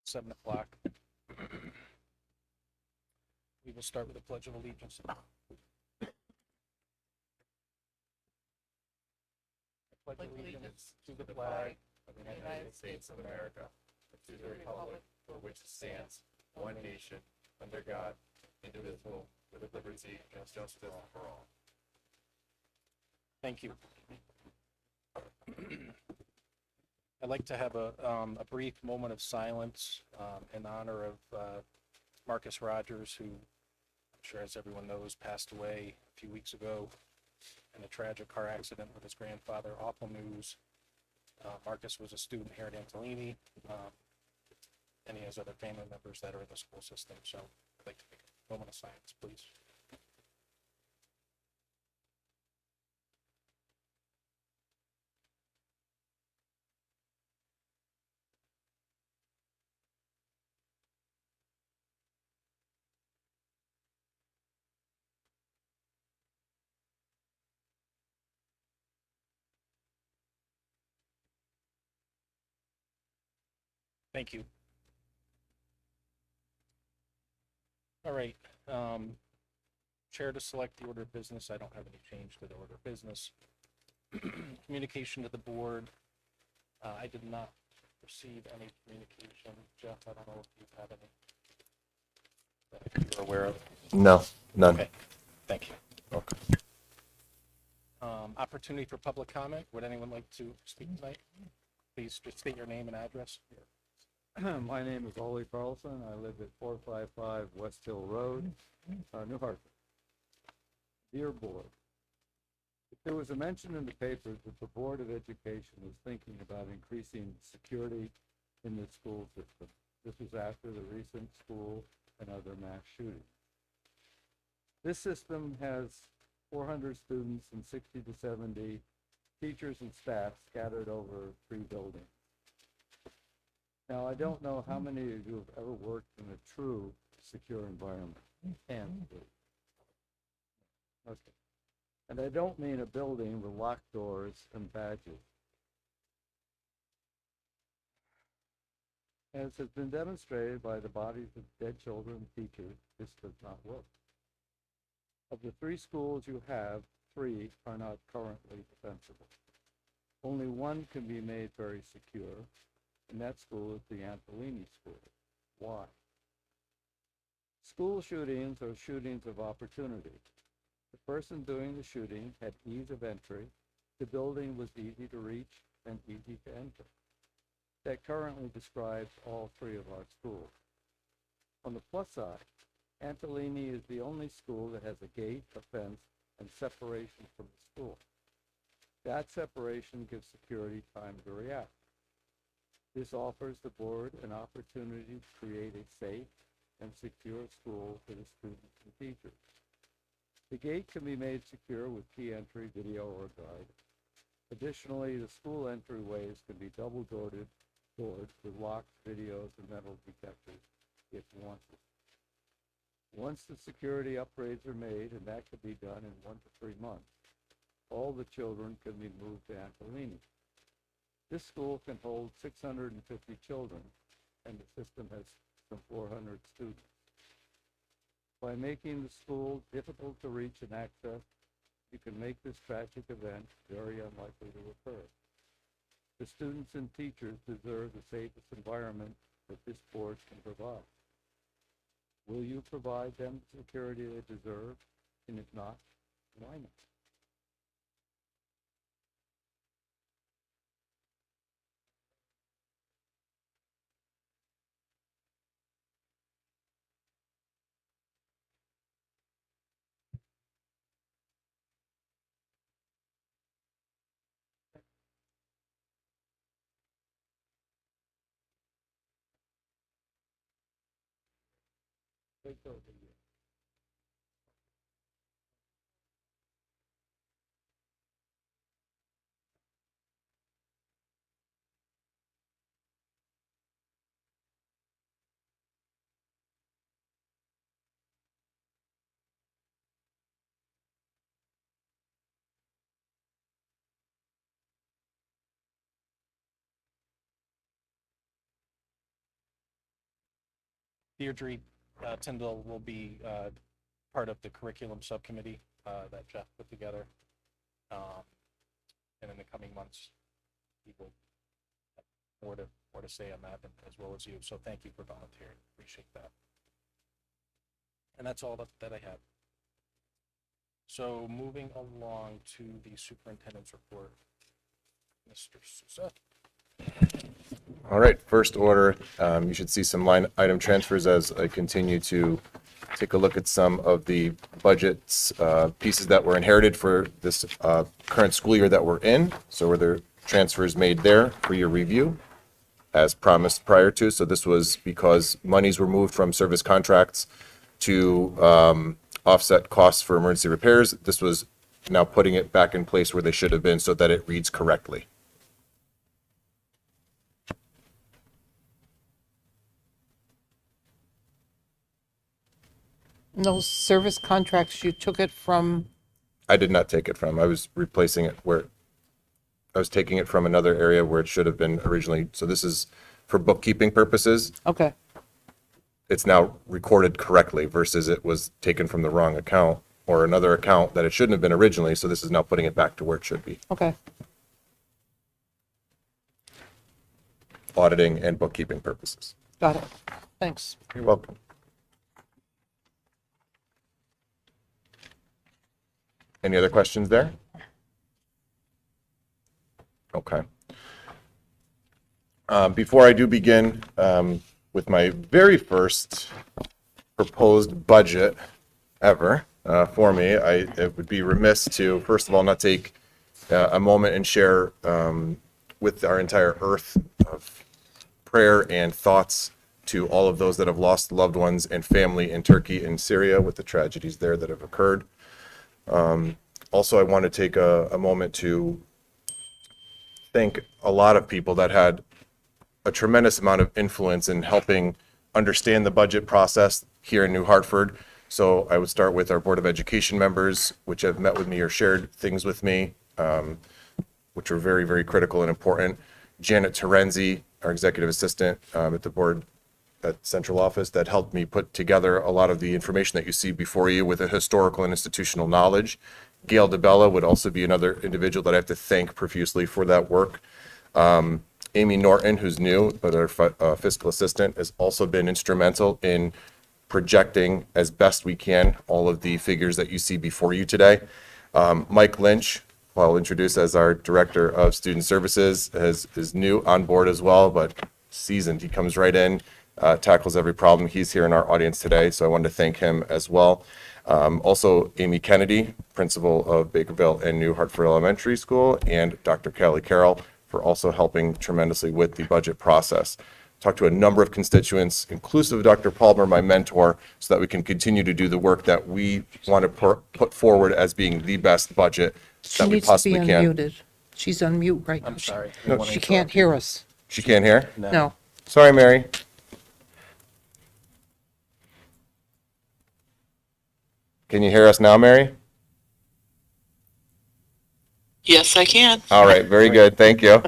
7 o'clock. We will start with a pledge of allegiance. I pledge allegiance to the flag of the United States of America, and to the republic for which it stands, one nation, under God, indivisible, with liberty and justice for all. Thank you. I'd like to have a brief moment of silence in honor of Marcus Rogers, who I'm sure, as everyone knows, passed away a few weeks ago in a tragic car accident with his grandfather. Awful news. Marcus was a student here at Antolini, and he has other family members that are in the school system. So I'd like to take a moment of silence, please. Thank you. All right. Chair to select the order of business. I don't have any change to the order of business. Communication to the board. I did not receive any communication. Jeff, I don't know if you have any that you're aware of. No, none. Okay, thank you. Okay. Opportunity for public comment. Would anyone like to speak tonight? Please just state your name and address. My name is Ole Carlson. I live at 455 West Hill Road, New Hartford. Dear Board, there was a mention in the paper that the Board of Education is thinking about increasing security in the school system. This was after the recent school and other mass shootings. This system has 400 students and 60 to 70 teachers and staff scattered over 3 buildings. Now, I don't know how many of you have ever worked in a true secure environment. Okay. And I don't mean a building with locked doors and badges. As has been demonstrated by the bodies of dead children and teachers, this does not work. Of the 3 schools you have, 3 are not currently defensible. Only one can be made very secure, and that school is the Antolini School. Why? School shootings are shootings of opportunity. The person doing the shooting had ease of entry. The building was easy to reach and easy to enter. That currently describes all 3 of our schools. On the plus side, Antolini is the only school that has a gate, a fence, and separation from the school. That separation gives security time to react. This offers the board an opportunity to create a safe and secure school for the students and teachers. The gate can be made secure with key entry, video, or guard. Additionally, the school entryways can be double doored with locks, videos, and metal detectors if wanted. Once the security upgrades are made, and that can be done in 1 to 3 months, all the children can be moved to Antolini. This school can hold 650 children, and the system has some 400 students. By making the school difficult to reach and access, you can make this tragic event very unlikely to occur. The students and teachers deserve the safest environment that this board can provide. Will you provide them the security they deserve? And if not, why not? Take over you. Deirdre Tyndall will be part of the curriculum subcommittee that Jeff put together. And in the coming months, he will have more to say on that, as well as you. So thank you for volunteering. Appreciate that. And that's all that I have. So moving along to the superintendent's report, Mr. Sousa. All right, first order, you should see some line item transfers as I continue to take a look at some of the budgets, pieces that were inherited for this current school year that we're in. So were there transfers made there for your review as promised prior to? So this was because monies were moved from service contracts to offset costs for emergency repairs. This was now putting it back in place where they should have been so that it reads correctly. And those service contracts, you took it from, I did not take it from. I was replacing it where I was taking it from another area where it should have been originally. So this is for bookkeeping purposes. okay, It's now recorded correctly versus it was taken from the wrong account or another account that it shouldn't have been originally. So this is now putting it back to where it should be. okay. Auditing and bookkeeping purposes. Got it. Thanks. You're welcome. Any other questions there? Okay. Before I do begin with my very first proposed budget ever for me, it would be remiss to, first of all, not take a moment and share with our entire earth of prayer and thoughts to all of those that have lost loved ones and family in Turkey and Syria with the tragedies there that have occurred. Also, I want to take a moment to thank a lot of people that had a tremendous amount of influence in helping understand the budget process here in New Hartford. So I would start with our Board of Education members, which have met with me or shared things with me, which were very, very critical and important. Janet Terenzi, our executive assistant at the board at central office, that helped me put together a lot of the information that you see before you with a historical and institutional knowledge. Gail DeBella would also be another individual that I have to thank profusely for that work. Amy Norton, who's new, but our fiscal assistant, has also been instrumental in projecting as best we can all of the figures that you see before you today. Mike Lynch, who I'll introduce as our Director of Student Services, is new on board as well, but seasoned. He comes right in, tackles every problem. He's here in our audience today, so I wanted to thank him as well. Also, Amy Kennedy, principal of Bakerville and New Hartford Elementary School, and Dr. Kelly Carroll for also helping tremendously with the budget process. Talked to a number of constituents, inclusive of Dr. Palmer, my mentor, so that we can continue to do the work that we want to put forward as being the best budget She that we needs to be possibly can. unmuted. She's on mute right now. I'm sorry. I No, don't wanna She can't interrupt you. hear us. She can't hear? No. Sorry, Mary. Can you hear us now, Mary? Yes, I can. All right, very good. Thank you.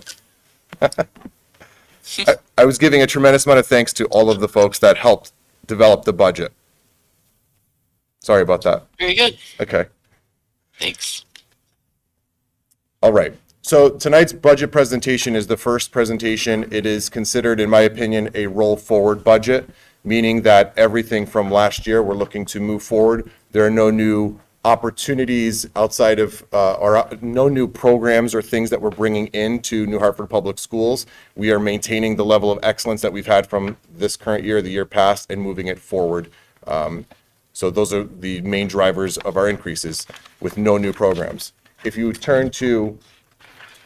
I was giving a tremendous amount of thanks to all of the folks that helped develop the budget. Sorry about that. Very good. Okay. Thanks. All right. So tonight's budget presentation is the first presentation. It is considered, in my opinion, a roll forward budget, meaning that everything from last year we're looking to move forward. There are no new opportunities outside of, or no new programs or things that we're bringing into New Hartford Public Schools. We are maintaining the level of excellence that we've had from this current year, the year past, and moving it forward. So those are the main drivers of our increases with no new programs. If you turn to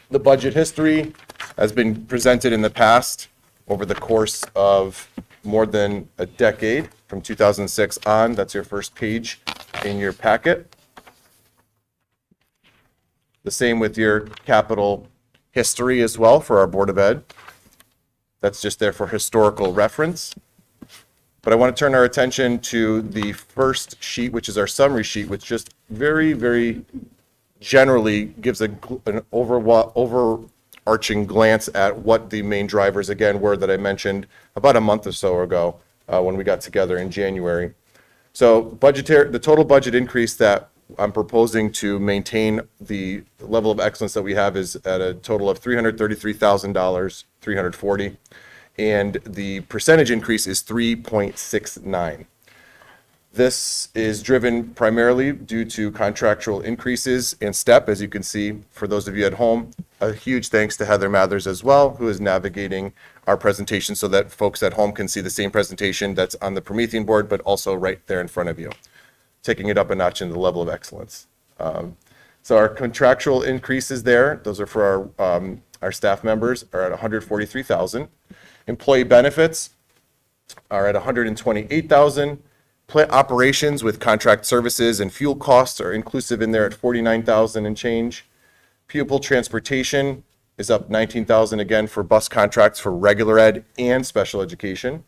the budget history, has been presented in the past over the course of more than a decade, from 2006 on. That's your first page in your packet. The same with your capital history as well for our Board of Ed. That's just there for historical reference. But I want to turn our attention to the first sheet, which is our summary sheet, which just very, very generally gives an overarching glance at what the main drivers again were that I mentioned about a month or so ago when we got together in January. So the total budget increase that I'm proposing to maintain the level of excellence that we have is at a total of $333,000, 340, and the percentage increase is 3.69. This is driven primarily due to contractual increases in STEP, as you can see, for those of you at home. A huge thanks to Heather Mathers as well, who is navigating our presentation so that folks at home can see the same presentation that's on the Promethean board, but also right there in front of you, taking it up a notch in the level of excellence. So our contractual increases there, those are for our staff members, are at 143,000. Employee benefits are at 128,000. Plant operations with contract services and fuel costs are inclusive in there at 49,000 and change. Pupil transportation is up 19,000 again for bus contracts for regular ed and special education.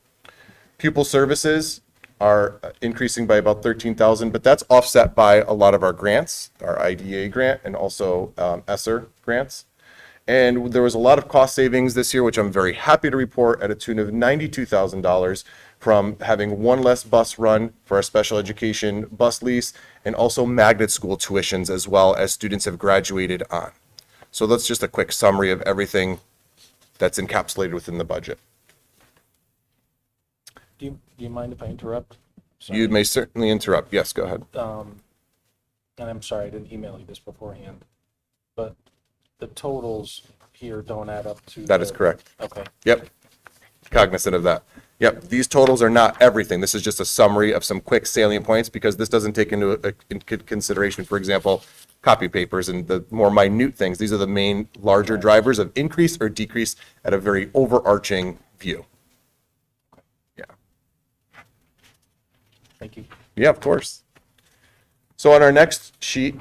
Pupil services are increasing by about 13,000, but that's offset by a lot of our grants, our IDA grant and also ESSER grants. And there was a lot of cost savings this year, which I'm very happy to report, at a tune of $92,000 from having one less bus run for our special education bus lease and also magnet school tuitions as well as students have graduated on. So that's just a quick summary of everything that's encapsulated within the budget. Do you mind if I interrupt? Sorry. You may certainly interrupt. Yes, go ahead. And I'm sorry, I didn't email you this beforehand, but the totals here don't add up to. That is correct. Okay. Yep. Cognizant of that. Yep. These totals are not everything. This is just a summary of some quick salient points because this doesn't take into consideration, for example, copy papers and the more minute things. These are the main larger drivers of increase or decrease at a very overarching view. Yeah. Thank you. Yeah, of course. So on our next sheet,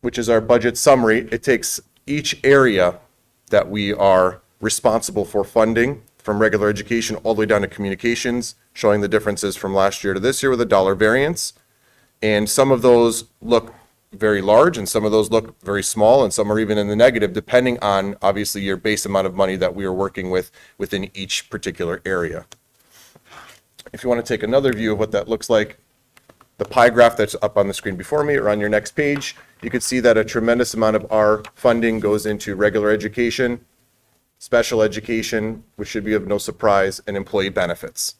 which is our budget summary, it takes each area that we are responsible for funding from regular education all the way down to communications, showing the differences from last year to this year with a dollar variance. And some of those look very large and some of those look very small and some are even in the negative, depending on obviously your base amount of money that we are working with within each particular area. If you want to take another view of what that looks like, the pie graph that's up on the screen before me or on your next page, you can see that a tremendous amount of our funding goes into regular education, special education, which should be of no surprise, and employee benefits.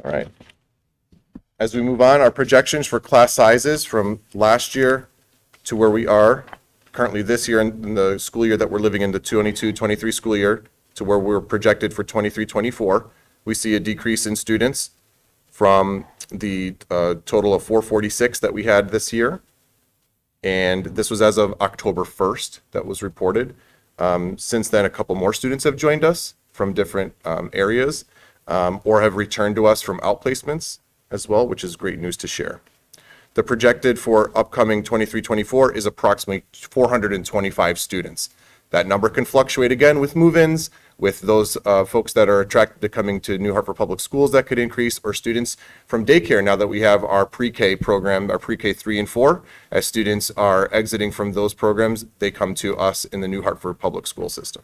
All right. As we move on, our projections for class sizes from last year to where we are currently this year in the school year that we're living in, the 22-23 school year, to where we're projected for 23-24, we see a decrease in students from the total of 446 that we had this year. And this was as of October 1st that was reported. Since then, a couple more students have joined us from different areas or have returned to us from outplacements as well, which is great news to share. The projected for upcoming 23-24 is approximately 425 students. That number can fluctuate again with move-ins, with those folks that are attracted to coming to New Hartford Public Schools that could increase, or students from daycare now that we have our pre-K program, our pre-K 3 and 4. As students are exiting from those programs, they come to us in the New Hartford Public School system.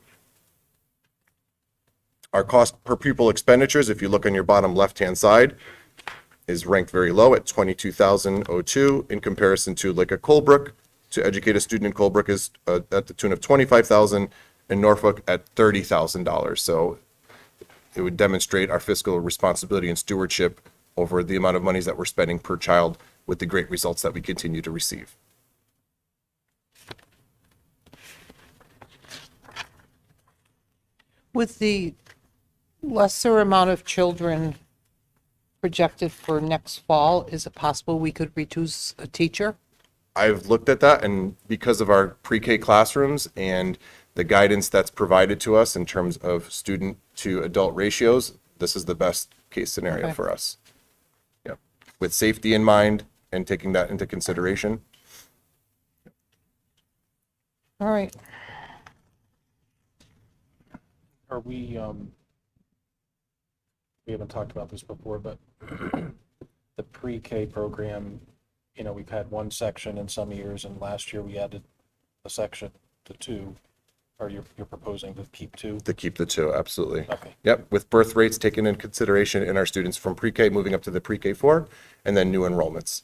Our cost per pupil expenditures, if you look on your bottom left-hand side, is ranked very low at $22,002 in comparison to like a Colebrook. To educate a student in Colebrook is at the tune of $25,000, and Norfolk at $30,000. So it would demonstrate our fiscal responsibility and stewardship over the amount of monies that we're spending per child with the great results that we continue to receive. With the lesser amount of children projected for next fall, is it possible we could reduce a teacher? I've looked at that, and because of our pre-K classrooms and the guidance that's provided to us in terms of student to adult ratios, this is the best case scenario Okay. for us. Yep. With safety in mind and taking that into consideration. All right. Are we haven't talked about this before, but the pre-K program, we've had one section in some years, and last year we added a section to 2. Or you're proposing to keep two? To keep the two, absolutely. Okay. Yep, with birth rates taken in consideration in our students from pre-K moving up to the pre-K 4, and then new enrollments.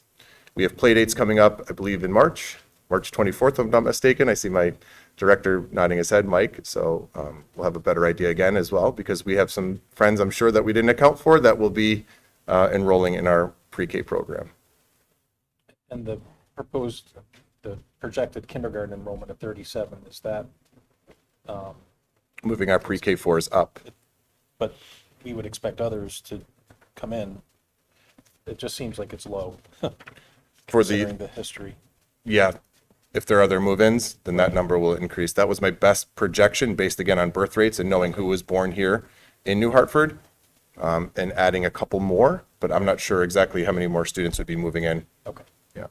We have play dates coming up, I believe, in March 24th, if I'm not mistaken. I see my director nodding his head, Mike, so we'll have a better idea again as well, because we have some friends, I'm sure, that we didn't account for that will be enrolling in our pre-K program. And the projected kindergarten enrollment of 37, is that, Moving our pre-K 4s up. but we would expect others to come in. It just seems like it's low, For considering the history. Yeah, if there are other move-ins, then that number will increase. That was my best projection based again on birth rates and knowing who was born here in New Hartford, and adding a couple more, but I'm not sure exactly how many more students would be moving in. Okay. Yeah.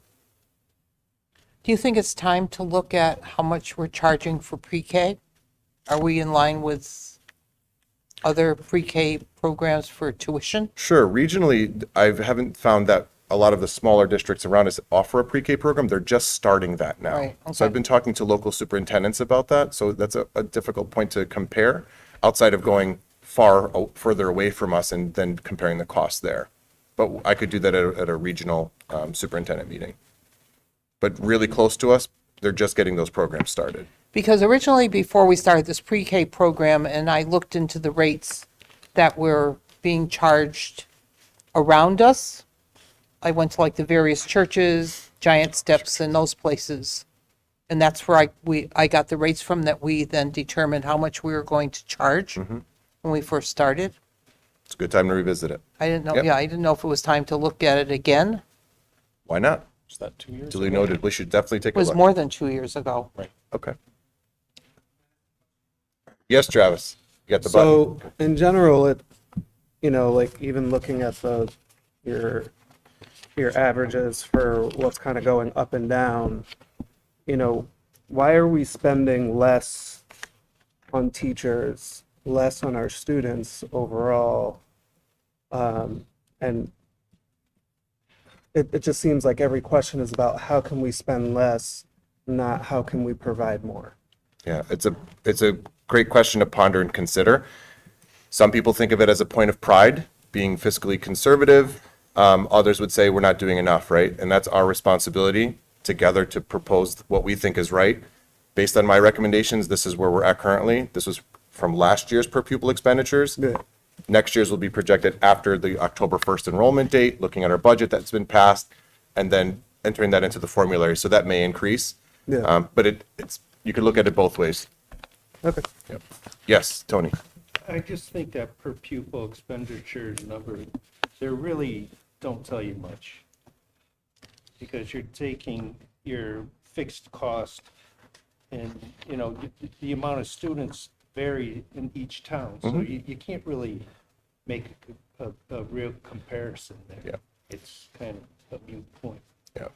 Do you think it's time to look at how much we're charging for pre-K? Are we in line with other pre-K programs for tuition? Sure, regionally, I haven't found that a lot of the smaller districts around us offer a pre-K program. They're just starting that now. Right, So I've okay. been talking to local superintendents about that, so that's a difficult point to compare outside of going further away from us and then comparing the cost there. But I could do that at a regional superintendent meeting. But really close to us, they're just getting those programs started. Because originally, before we started this pre-K program, and I looked into the rates that were being charged around us, I went to like the various churches, Giant Steps, and those places. And that's where I got the rates from that we then determined how much we were going to charge when we first started. It's a good time to revisit it. I didn't know, Yep. yeah, I didn't know if it was time to look at it again. Why not? Is that 2 years? Duly ago? noted. We should definitely take It a was look. more than 2 years ago. Right. Okay. Yes, Travis, you got the button. So in general, it, like even looking at your averages for what's kind of going up and down, why are we spending less on teachers, less on our students overall? And it just seems like every question is about how can we spend less, not how can we provide more. Yeah, it's a great question to ponder and consider. Some people think of it as a point of pride, being fiscally conservative. Others would say we're not doing enough, right? And that's our responsibility together to propose what we think is right. Based on my recommendations, this is where we're at currently. This was from last year's per pupil expenditures. Yeah. Next year's will be projected after the October 1st enrollment date, looking at our budget that's been passed, and then entering that into the formulary. So that may increase. Yeah. But it's you could look at it both ways. Okay. Yep. Yes, Tony. I just think that per pupil expenditures number, they really don't tell you much. Because you're taking your fixed cost and, the amount of students vary in each town. So you can't really make a real comparison there. Yeah. It's kind of a moot point. Yeah.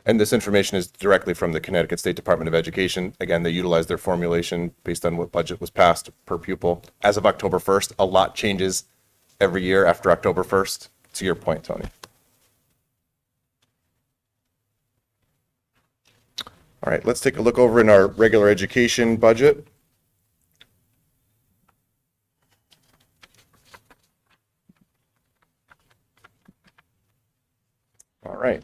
And this information is directly from the Connecticut State Department of Education. Again, they utilize their formulation based on what budget was passed per pupil. As of October 1st, a lot changes every year after October 1st, to your point, Tony. All right, let's take a look over in our regular education budget. All right.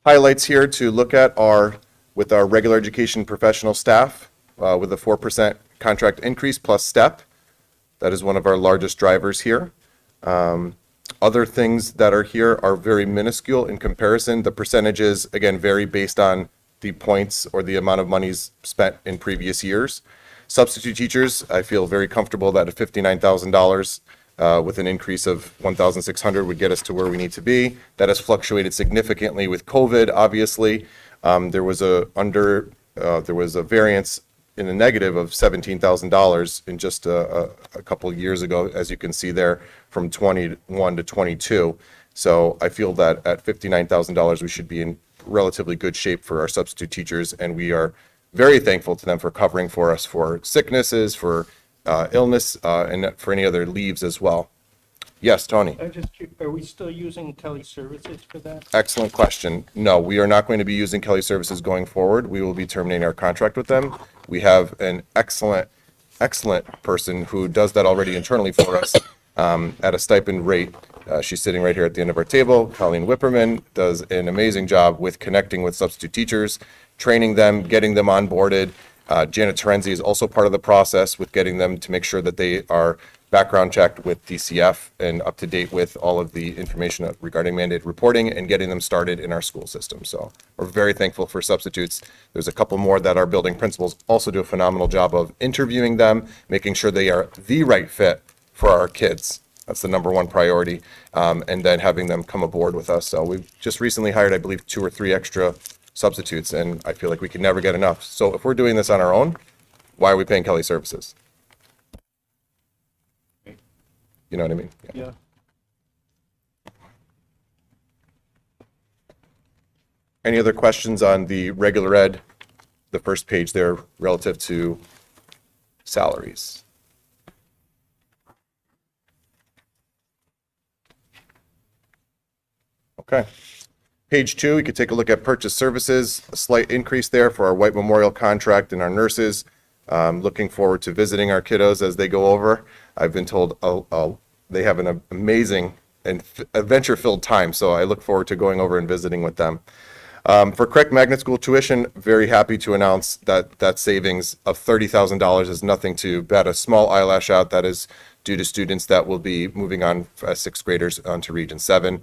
Highlights here to look at are with our regular education professional staff with a 4% contract increase plus step. That is one of our largest drivers here. Other things that are here are very minuscule in comparison. The percentages, again, vary based on the points or the amount of monies spent in previous years. Substitute teachers, I feel very comfortable that at $59,000 with an increase of 1,600 would get us to where we need to be. That has fluctuated significantly with COVID, obviously. There was a variance in the negative of $17,000 in just a couple years ago, as you can see there, from 21 to 22. So I feel that at $59,000, we should be in relatively good shape for our substitute teachers, and we are very thankful to them for covering for us for sicknesses, for illness, and for any other leaves as well. Yes, Tony. Are we still using Kelly Services for that? Excellent question. No, we are not going to be using Kelly Services going forward. We will be terminating our contract with them. We have an excellent person who does that already internally for us at a stipend rate. She's sitting right here at the end of our table. Colleen Whipperman does an amazing job with connecting with substitute teachers, training them, getting them onboarded. Janet Terenzi is also part of the process with getting them to make sure that they are background checked with DCF and up to date with all of the information regarding mandated reporting and getting them started in our school system. So we're very thankful for substitutes. There's a couple more that our building principals also do a phenomenal job of interviewing them, making sure they are the right fit for our kids. That's the number one priority. And then having them come aboard with us. So we've just recently hired, I believe, 2 or 3 extra substitutes, and I feel like we can never get enough. So if we're doing this on our own, why are we paying Kelly Services? You know what I mean? Yeah. Any other questions on the regular ed, the first page there relative to salaries? Okay. Page 2, you could take a look at purchase services, a slight increase there for our White Memorial contract and our nurses. Looking forward to visiting our kiddos as they go over. I've been told they have an amazing and adventure-filled time, so I look forward to going over and visiting with them. For Craig Magnet School tuition, very happy to announce that savings of $30,000 is nothing to bat a small eyelash out. That is due to students that will be moving on as 6th graders onto Region 7.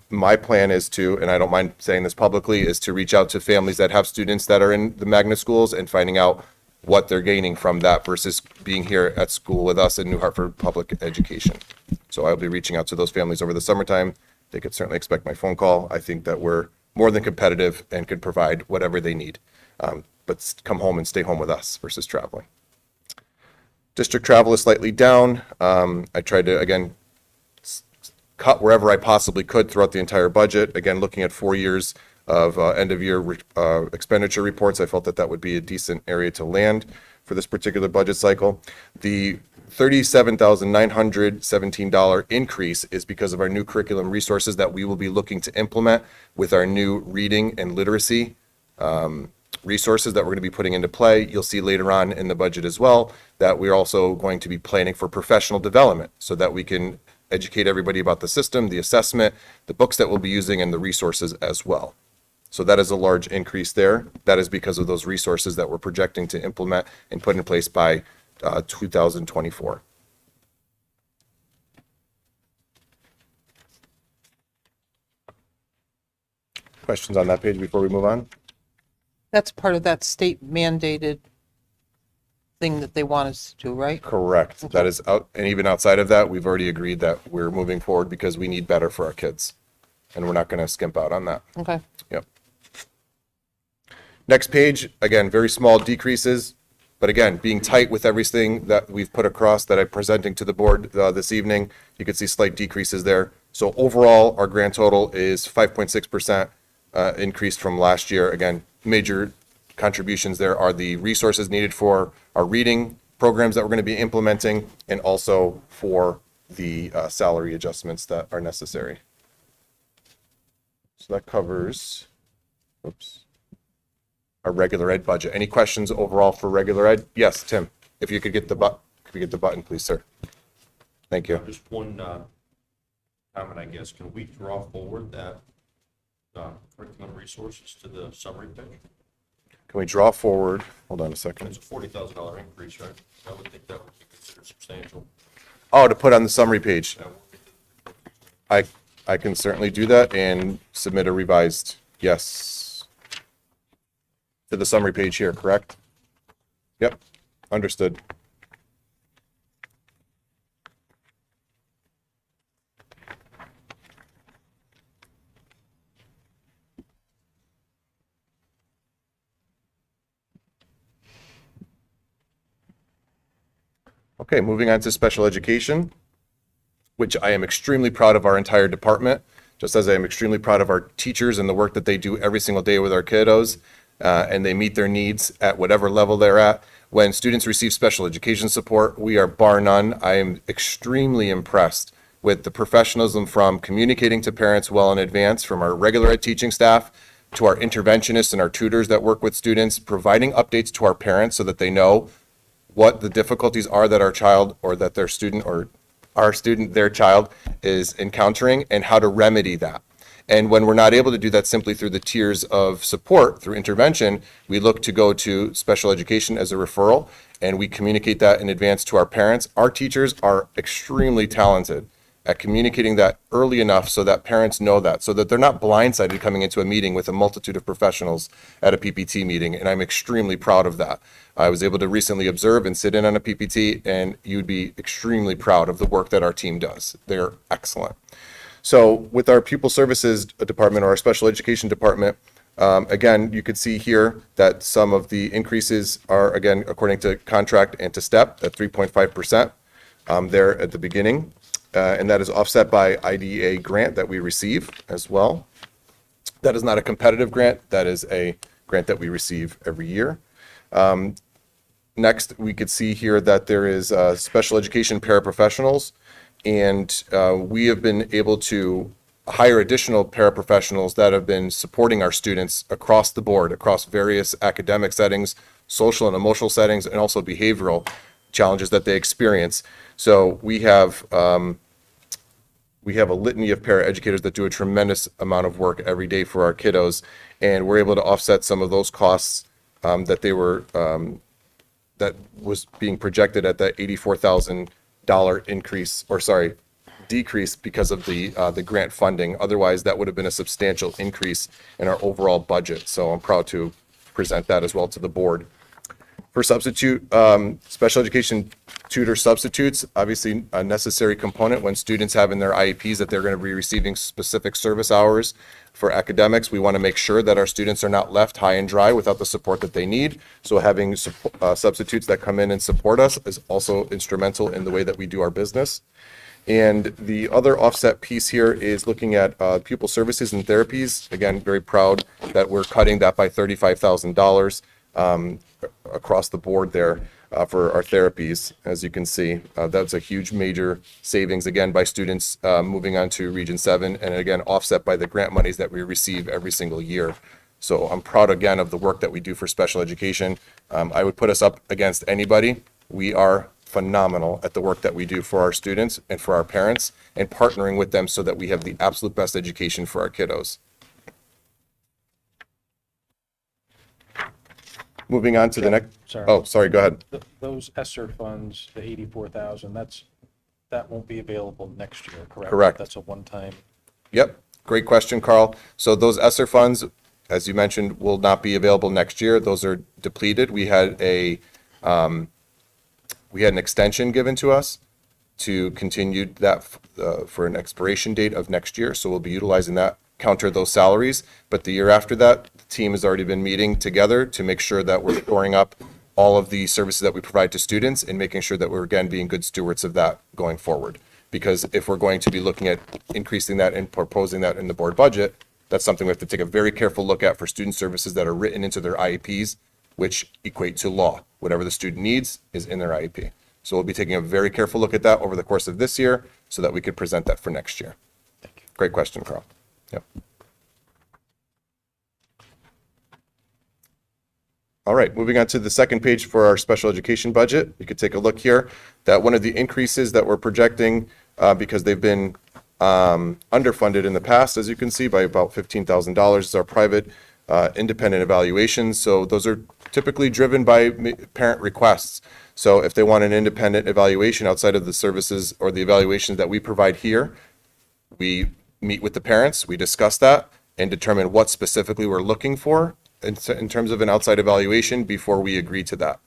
My plan is to, and I don't mind saying this publicly, is to reach out to families that have students that are in the magnet schools and finding out what they're gaining from that versus being here at school with us in New Hartford Public Education. So I'll be reaching out to those families over the summertime. They could certainly expect my phone call. I think that we're more than competitive and could provide whatever they need. But come home and stay home with us versus traveling. District travel is slightly down. I tried to, again, cut wherever I possibly could throughout the entire budget. Again, looking at 4 years of end-of-year expenditure reports, I felt that that would be a decent area to land for this particular budget cycle. The $37,917 increase is because of our new curriculum resources that we will be looking to implement with our new reading and literacy resources that we're going to be putting into play. You'll see later on in the budget as well that we're also going to be planning for professional development so that we can educate everybody about the system, the assessment, the books that we'll be using, and the resources as well. So that is a large increase there. That is because of those resources that we're projecting to implement and put in place by 2024. Questions on that page before we move on? That's part of that state mandated thing that they want us to do, right? Correct. That is out, and even outside of that, we've already agreed that we're moving forward because we need better for our kids. And we're not going to skimp out on that. Okay. Yep. Next page, again, very small decreases, but again, being tight with everything that we've put across that I'm presenting to the board this evening, you can see slight decreases there. So overall, our grand total is 5.6% increase from last year. Again, major contributions there are the resources needed for our reading programs that we're going to be implementing and also for the salary adjustments that are necessary. So that covers, our regular ed budget. Any questions overall for regular ed? Yes, Tim, if you could get the button, please, sir. Thank you. Just one comment, I guess. Can we draw forward that curriculum resources to the summary page? Can we draw forward? Hold on a second. It's a $40,000 increase, right? I would think that would be considered substantial. Oh, to put on the summary page. I can certainly do that and submit a revised, yes, to the summary page here, correct? Yep, understood. Okay, moving on to special education, which I am extremely proud of our entire department, just as I am extremely proud of our teachers and the work that they do every single day with our kiddos, and they meet their needs at whatever level they're at. When students receive special education support, we are bar none. I am extremely impressed with the professionalism from communicating to parents well in advance, from our regular ed teaching staff to our interventionists and our tutors that work with students, providing updates to our parents so that they know what the difficulties are that our child or that their student or our student, their child is encountering, and how to remedy that. And when we're not able to do that simply through the tiers of support, through intervention, we look to go to special education as a referral, and we communicate that in advance to our parents. Our teachers are extremely talented at communicating that early enough so that parents know that, so that they're not blindsided coming into a meeting with a multitude of professionals at a PPT meeting, and I'm extremely proud of that. I was able to recently observe and sit in on a PPT, and you'd be extremely proud of the work that our team does. They're excellent. So with our pupil services department or our special education department, again, you could see here that some of the increases are, again, according to contract and to step, at 3.5% there at the beginning. And that is offset by IDEA grant that we receive as well. That is not a competitive grant. That is a grant that we receive every year. Next, we could see here that there is special education paraprofessionals, and we have been able to hire additional paraprofessionals that have been supporting our students across the board, across various academic settings, social and emotional settings, and also behavioral challenges that they experience. So we have a litany of paraeducators that do a tremendous amount of work every day for our kiddos, and we're able to offset some of those costs that they were that was being projected at that $84,000 increase, or sorry, decrease because of the grant funding. Otherwise, that would have been a substantial increase in our overall budget. So I'm proud to present that as well to the board. For substitute, special education tutor substitutes, obviously a necessary component when students have in their IEPs that they're going to be receiving specific service hours for academics. We want to make sure that our students are not left high and dry without the support that they need. So having substitutes that come in and support us is also instrumental in the way that we do our business. And the other offset piece here is looking at pupil services and therapies. Again, very proud that we're cutting that by $35,000 across the board there for our therapies. As you can see, that's a huge major savings, again, by students moving on to Region 7, and again, offset by the grant monies that we receive every single year. So I'm proud, again, of the work that we do for special education. I would put us up against anybody. We are phenomenal at the work that we do for our students and for our parents, and partnering with them so that we have the absolute best education for our kiddos. Moving on to the next. Sorry. Oh, sorry, go ahead. Those ESSER funds, the 84,000, that won't be available next year, correct? Correct. That's a one-time. Yep, great question, Carl. So those ESSER funds, as you mentioned, will not be available next year. Those are depleted. We had an extension given to us to continue that for an expiration date of next year. So we'll be utilizing that, counter those salaries. But the year after that, the team has already been meeting together to make sure that we're storing up all of the services that we provide to students and making sure that we're, again, being good stewards of that going forward. Because if we're going to be looking at increasing that and proposing that in the board budget, that's something we have to take a very careful look at for student services that are written into their IEPs, which equate to law. Whatever the student needs is in their IEP. So we'll be taking a very careful look at that over the course of this year so that we could present that for next year. Thank you. Great question, Carl. Yep. All right, moving on to the second page for our special education budget. You could take a look here that one of the increases that we're projecting, because they've been underfunded in the past, as you can see, by about $15,000, is our private independent evaluations. So those are typically driven by parent requests. So if they want an independent evaluation outside of the services or the evaluations that we provide here, we meet with the parents, we discuss that, and determine what specifically we're looking for in terms of an outside evaluation before we agree to that.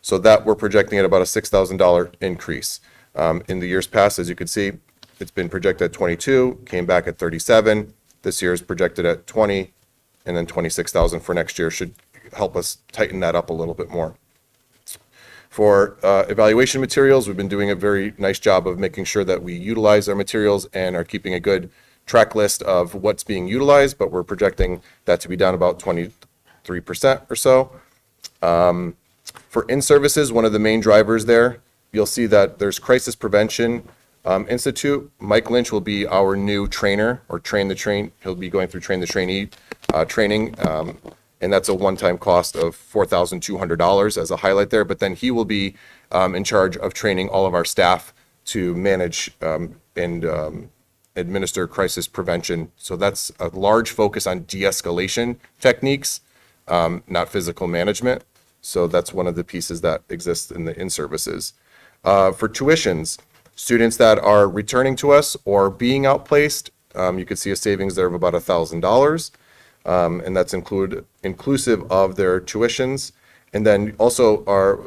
So that we're projecting at about a $6,000 increase. In the years past, as you can see, it's been projected at 22, came back at 37. This year is projected at 20, and then 26,000 for next year should help us tighten that up a little bit more. For evaluation materials, we've been doing a very nice job of making sure that we utilize our materials and are keeping a good track list of what's being utilized, but we're projecting that to be down about 23% or so. For in-services, one of the main drivers there, you'll see that there's crisis prevention Institute. Mike Lynch will be our new trainer, or train the train. He'll be going through train the trainee training, and that's a one-time cost of $4,200 as a highlight there. But then he will be in charge of training all of our staff to manage and administer crisis prevention. So that's a large focus on de-escalation techniques, not physical management. So that's one of the pieces that exists in the in-services. For tuitions, students that are returning to us or being outplaced, you could see a savings there of about $1,000, and that's inclusive of their tuitions. And then also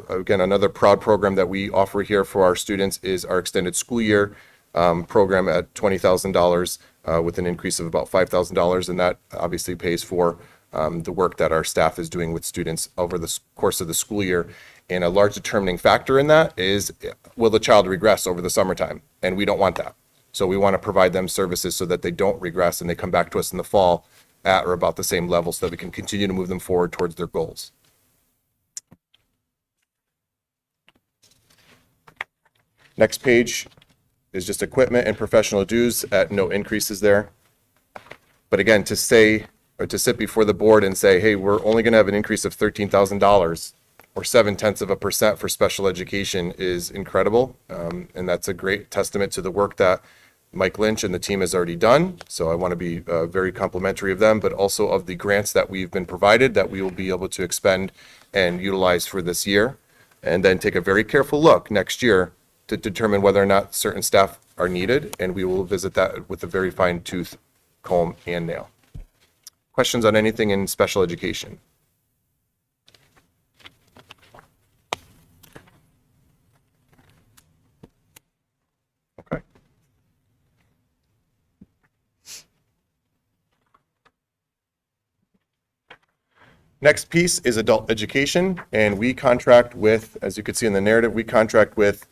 again, another proud program that we offer here for our students is our extended school year program at $20,000 with an increase of about $5,000, and that obviously pays for the work that our staff is doing with students over the course of the school year. And a large determining factor in that is, will the child regress over the summertime? And we don't want that. So we want to provide them services so that they don't regress and they come back to us in the fall at or about the same level so that we can continue to move them forward towards their goals. Next page is just equipment and professional dues at no increases there. But again, to say, or to sit before the board and say, hey, we're only going to have an increase of $13,000 or 0.7% for special education is incredible. And that's a great testament to the work that Mike Lynch and the team has already done. So I want to be very complimentary of them, but also of the grants that we've been provided that we will be able to expend and utilize for this year. And then take a very careful look next year to determine whether or not certain staff are needed. And we will visit that with a very fine tooth comb and nail. Questions on anything in special education? Okay. Next piece is adult education, and we contract with, as you can see in the narrative, we contract with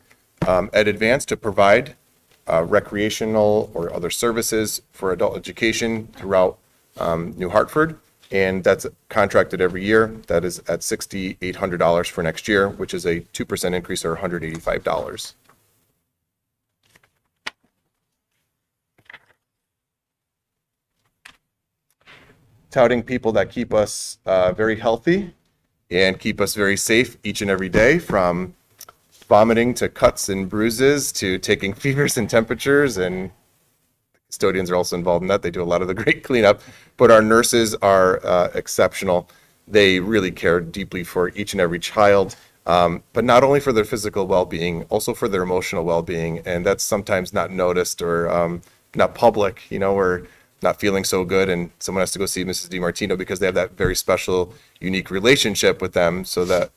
Ed Advance to provide recreational or other services for adult education throughout New Hartford, and that's contracted every year. That is at $6,800 for next year, which is a 2% increase or $185. Touting people that keep us very healthy and keep us very safe each and every day, from vomiting to cuts and bruises to taking fevers and temperatures, and custodians are also involved in that. They do a lot of the great cleanup, but our nurses are exceptional. They really care deeply for each and every child, but not only for their physical well-being, also for their emotional well-being, and that's sometimes not noticed or not public. You know, we're not feeling so good and someone has to go see Mrs. DiMartino because they have that very special, unique relationship with them so that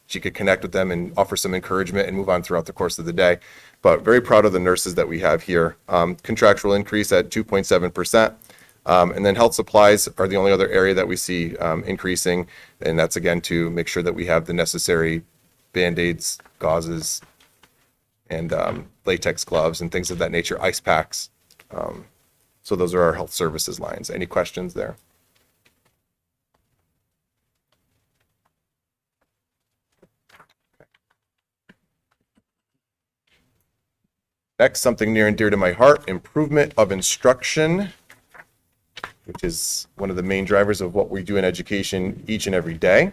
she could connect with them and offer some encouragement and move on throughout the course of the day. But very proud of the nurses that we have here. Contractual increase at 2.7%. And then health supplies are the only other area that we see increasing. And that's again to make sure that we have the necessary Band-Aids, gauzes, and latex gloves and things of that nature, ice packs. So those are our health services lines. Any questions there? Next, something near and dear to my heart, improvement of instruction, which is one of the main drivers of what we do in education each and every day.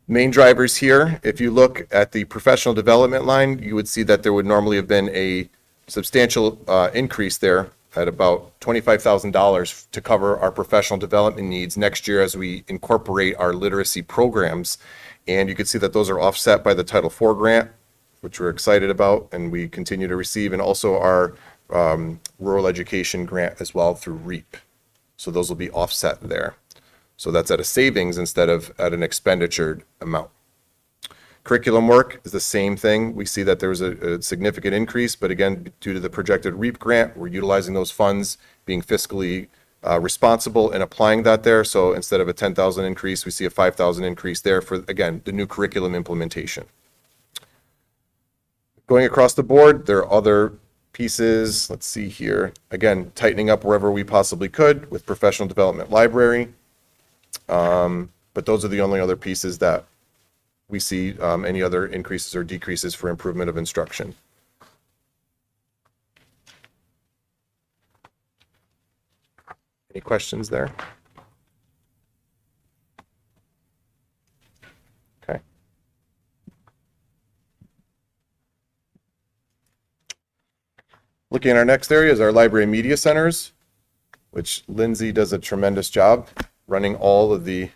Main drivers here, if you look at the professional development line, you would see that there would normally have been a substantial increase there at about $25,000 to cover our professional development needs next year as we incorporate our literacy programs. And you can see that those are offset by the Title IV grant, which we're excited about and we continue to receive, and also our rural education grant as well through REAP. So those will be offset there. So that's at a savings instead of at an expenditure amount. Curriculum work is the same thing. We see that there's a significant increase, but again, due to the projected REAP grant, we're utilizing those funds, being fiscally responsible and applying that there. So instead of a 10,000 increase, we see a 5,000 increase there for, again, the new curriculum implementation. Going across the board, there are other pieces. Let's see here. Again, tightening up wherever we possibly could with professional development library. But those are the only other pieces that we see any other increases or decreases for improvement of instruction. Any questions there? Okay. Looking at our next area is our library media centers, which Lindsay does a tremendous job running all of the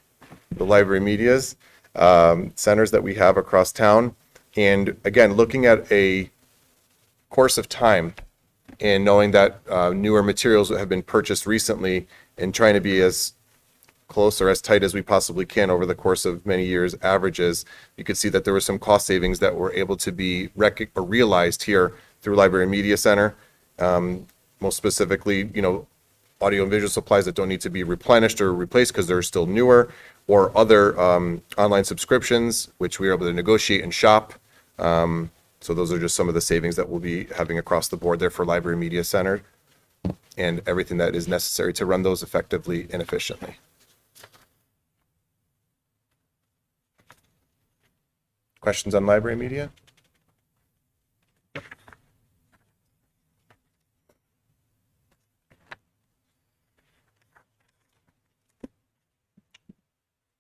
library medias centers that we have across town. And again, looking at a course of time and knowing that newer materials have been purchased recently and trying to be as close or as tight as we possibly can over the course of many years averages, you could see that there were some cost savings that were able to be realized here through Library Media Center. Most specifically, audio and visual supplies that don't need to be replenished or replaced because they're still newer, or other online subscriptions, which we were able to negotiate and shop. So those are just some of the savings that we'll be having across the board there for Library Media Center and everything that is necessary to run those effectively and efficiently. Questions on library media?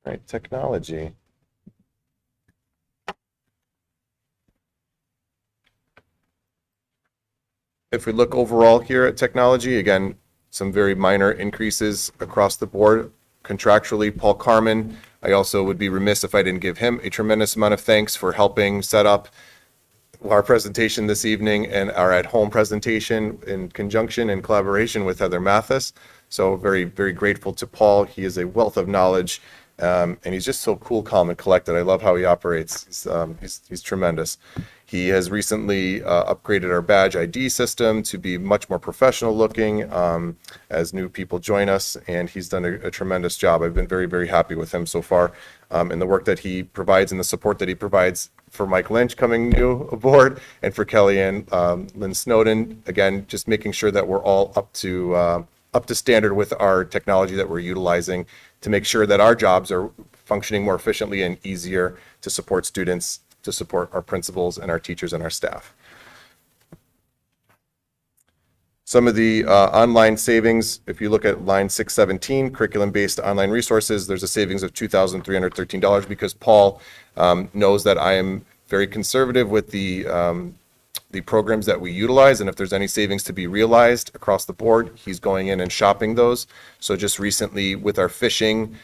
All right, technology. If we look overall here at technology, again, some very minor increases across the board. Contractually, Paul Carmen, I also would be remiss if I didn't give him a tremendous amount of thanks for helping set up our presentation this evening and our at-home presentation in conjunction and collaboration with Heather Mathis. So very, very grateful to Paul. He is a wealth of knowledge, and he's just so cool, calm, and collected. I love how he operates. He's tremendous. He has recently upgraded our badge ID system to be much more professional looking as new people join us, and he's done a tremendous job. I've been very, very happy with him so far, and the work that he provides and the support that he provides for Mike Lynch coming new aboard, and for Kellyanne Lynn Snowden. Again, just making sure that we're all up to standard with our technology that we're utilizing to make sure that our jobs are functioning more efficiently and easier to support students, to support our principals and our teachers and our staff. Some of the online savings, if you look at line 617, curriculum-based online resources, there's a savings of $2,313 because Paul knows that I am very conservative with the programs that we utilize, and if there's any savings to be realized across the board, he's going in and shopping those. So just recently with our phishing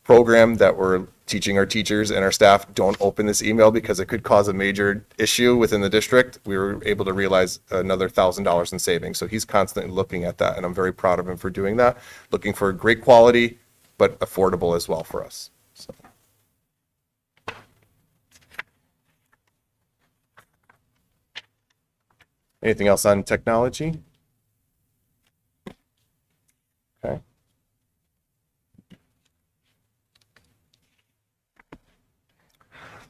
program that we're teaching our teachers and our staff, don't open this email because it could cause a major issue within the district, we were able to realize another $1,000 in savings. So he's constantly looking at that, and I'm very proud of him for doing that, looking for great quality, but affordable as well for us. So. Anything else on technology? Okay.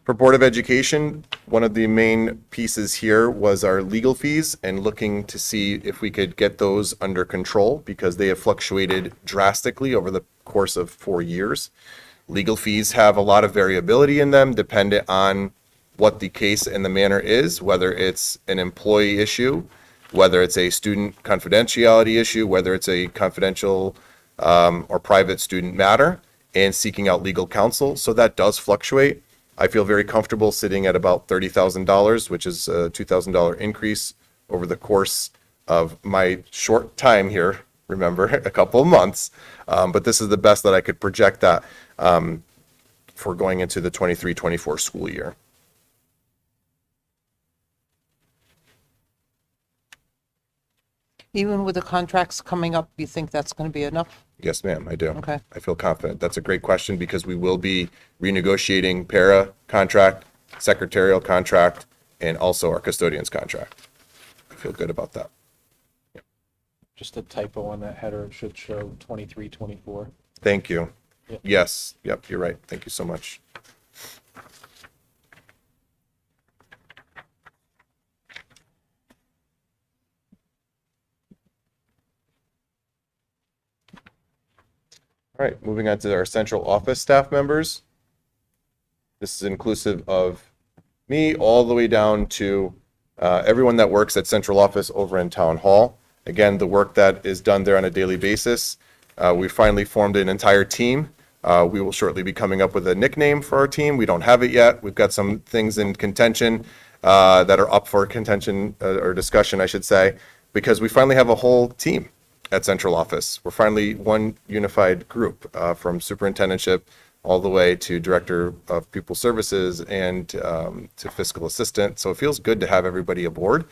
For Board of Education, one of the main pieces here was our legal fees and looking to see if we could get those under control because they have fluctuated drastically over the course of 4 years. Legal fees have a lot of variability in them dependent on what the case and the manner is, whether it's an employee issue, whether it's a student confidentiality issue, whether it's a confidential or private student matter, and seeking out legal counsel. So that does fluctuate. I feel very comfortable sitting at about $30,000, which is a $2,000 increase over the course of my short time here, remember, a couple of months. But this is the best that I could project that for going into the 23-24 school year. Even with the contracts coming up, you think that's going to be enough? Yes, ma'am, I do. Okay. I feel confident. That's a great question because we will be renegotiating para contract, secretarial contract, and also our custodians contract. I feel good about that. Just a typo on that header, it should show 23, 24. Thank you. Yep. Yes, yep, you're right. Thank you so much. All right, moving on to our central office staff members. This is inclusive of me all the way down to everyone that works at central office over in town hall. Again, the work that is done there on a daily basis. We finally formed an entire team. We will shortly be coming up with a nickname for our team. We don't have it yet. We've got some things in contention that are up for contention or discussion, I should say, because we finally have a whole team at central office. We're finally one unified group from superintendentship all the way to director of pupil services and to fiscal assistant. So it feels good to have everybody aboard.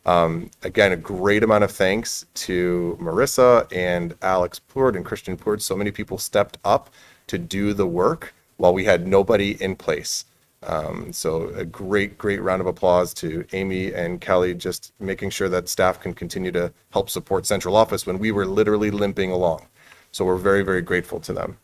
Again, a great amount of thanks to Marissa and Alex Plourde and Christian Plourde. So many people stepped up to do the work while we had nobody in place. So a great round of applause to Amy and Kelly, just making sure that staff can continue to help support central office when we were literally limping along. So we're very grateful to them.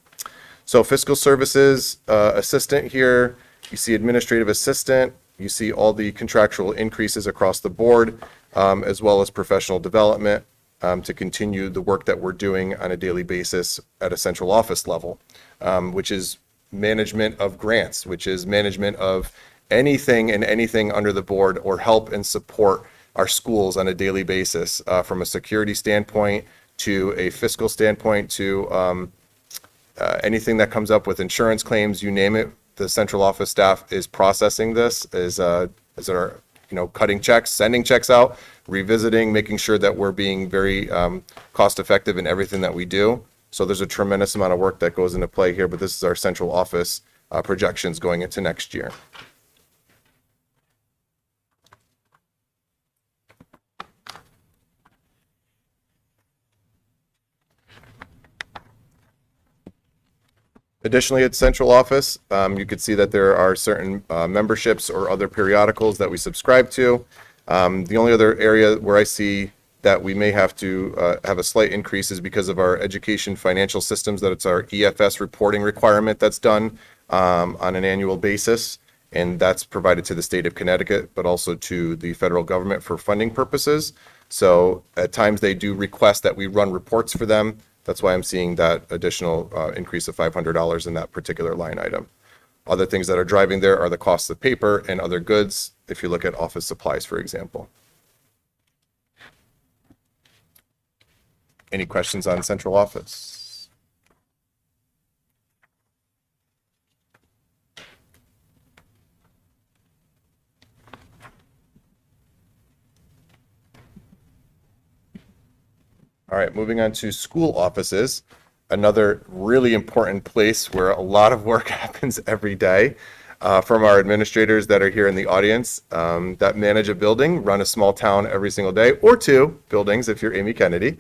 So fiscal services assistant here, you see administrative assistant, you see all the contractual increases across the board, as well as professional development to continue the work that we're doing on a daily basis at a central office level, which is management of grants, which is management of anything and anything under the board or help and support our schools on a daily basis, from a security standpoint to a fiscal standpoint to anything that comes up with insurance claims, you name it. The central office staff is processing this, is cutting checks, sending checks out, revisiting, making sure that we're being very cost effective in everything that we do. So there's a tremendous amount of work that goes into play here, but this is our central office projections going into next year. Additionally, at central office, you could see that there are certain memberships or other periodicals that we subscribe to. The only other area where I see that we may have to have a slight increase is because of our education financial systems, that it's our EFS reporting requirement that's done on an annual basis. And that's provided to the state of Connecticut, but also to the federal government for funding purposes. So at times they do request that we run reports for them. That's why I'm seeing that additional increase of $500 in that particular line item. Other things that are driving there are the costs of paper and other goods, if you look at office supplies, for example. Any questions on central office? All right, moving on to school offices, another really important place where a lot of work happens every day from our administrators that are here in the audience that manage a building, run a small town every single day, or two buildings if you're Amy Kennedy,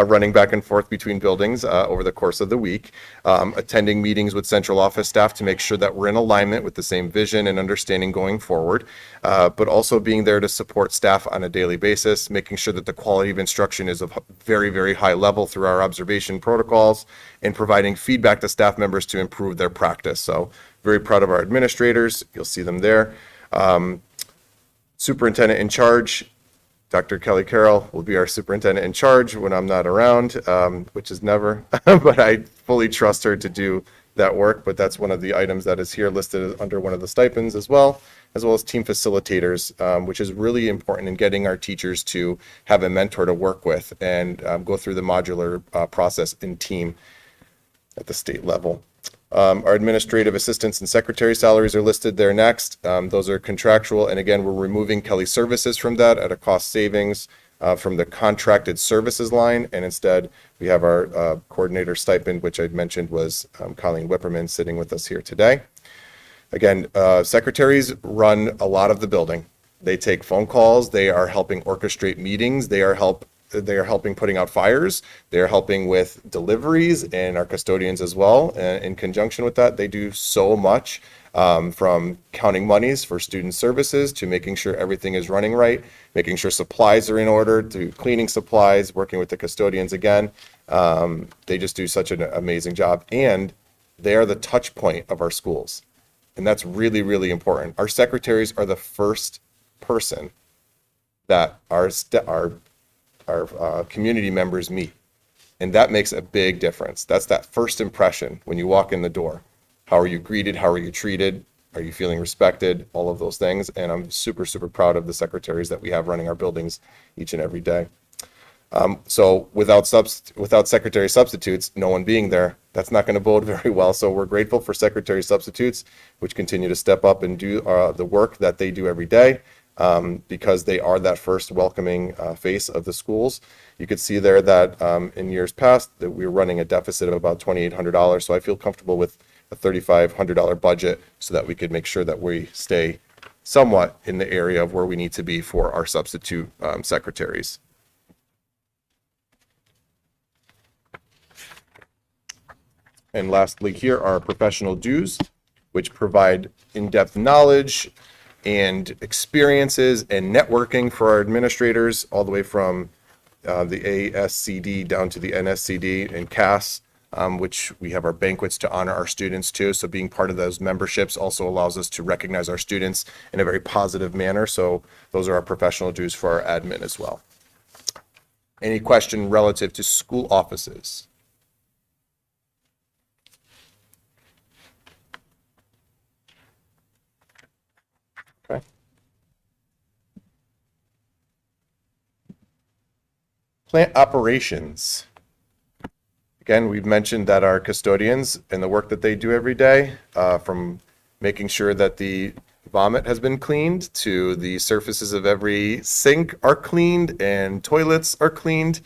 running back and forth between buildings over the course of the week, attending meetings with central office staff to make sure that we're in alignment with the same vision and understanding going forward, but also being there to support staff on a daily basis, making sure that the quality of instruction is of very high level through our observation protocols, and providing feedback to staff members to improve their practice. So very proud of our administrators. You'll see them there. Superintendent in charge, Dr. Kelly Carroll will be our superintendent in charge when I'm not around, which is never, but I fully trust her to do that work. But that's one of the items that is here listed under one of the stipends as well as team facilitators, which is really important in getting our teachers to have a mentor to work with and go through the modular process in team at the state level. Our administrative assistants and secretary salaries are listed there next. Those are contractual, and again, we're removing Kelly Services from that at a cost savings from the contracted services line, and instead we have our coordinator stipend, which I'd mentioned was Colleen Whipperman sitting with us here today. Again, secretaries run a lot of the building. They take phone calls, they are helping orchestrate meetings, they are helping putting out fires. They're helping with deliveries, and our custodians as well. And in conjunction with that, they do so much, from counting monies for student services to making sure everything is running right, making sure supplies are in order, to cleaning supplies, working with the custodians again. They just do such an amazing job, and they are the touch point of our schools. And that's really important. Our secretaries are the first person that our community members meet. And that makes a big difference. That's that first impression when you walk in the door. How are you greeted? How are you treated? Are you feeling respected? All of those things. And I'm super proud of the secretaries that we have running our buildings each and every day. So without secretary substitutes, no one being there, that's not going to bode very well. So we're grateful for secretary substitutes, which continue to step up and do the work that they do every day, because they are that first welcoming face of the schools. You could see there that in years past that we were running a deficit of about $2,800. So I feel comfortable with a $3,500 budget so that we could make sure that we stay somewhat in the area of where we need to be for our substitute secretaries. And lastly, here are professional dues, which provide in-depth knowledge and experiences and networking for our administrators, all the way from the ASCD down to the NSCD and CAS, which we have our banquets to honor our students too. So being part of those memberships also allows us to recognize our students in a very positive manner. So those are our professional dues for our admin as well. Any question relative to school offices? Okay. Plant operations. Again, we've mentioned that our custodians and the work that they do every day, from making sure that the vomit has been cleaned to the surfaces of every sink are cleaned and toilets are cleaned.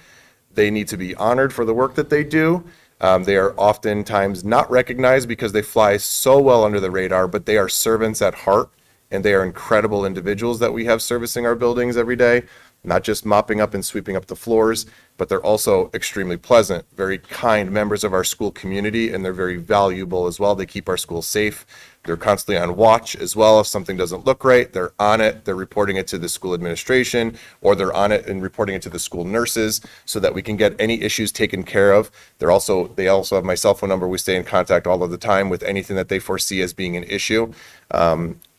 They need to be honored for the work that they do. They are oftentimes not recognized because they fly so well under the radar, but they are servants at heart, and they are incredible individuals that we have servicing our buildings every day, not just mopping up and sweeping up the floors, but they're also extremely pleasant, very kind members of our school community, and they're very valuable as well. They keep our schools safe. They're constantly on watch as well. If something doesn't look right, they're on it. They're reporting it to the school administration, or they're on it and reporting it to the school nurses so that we can get any issues taken care of. They also have my cell phone number. We stay in contact all of the time with anything that they foresee as being an issue,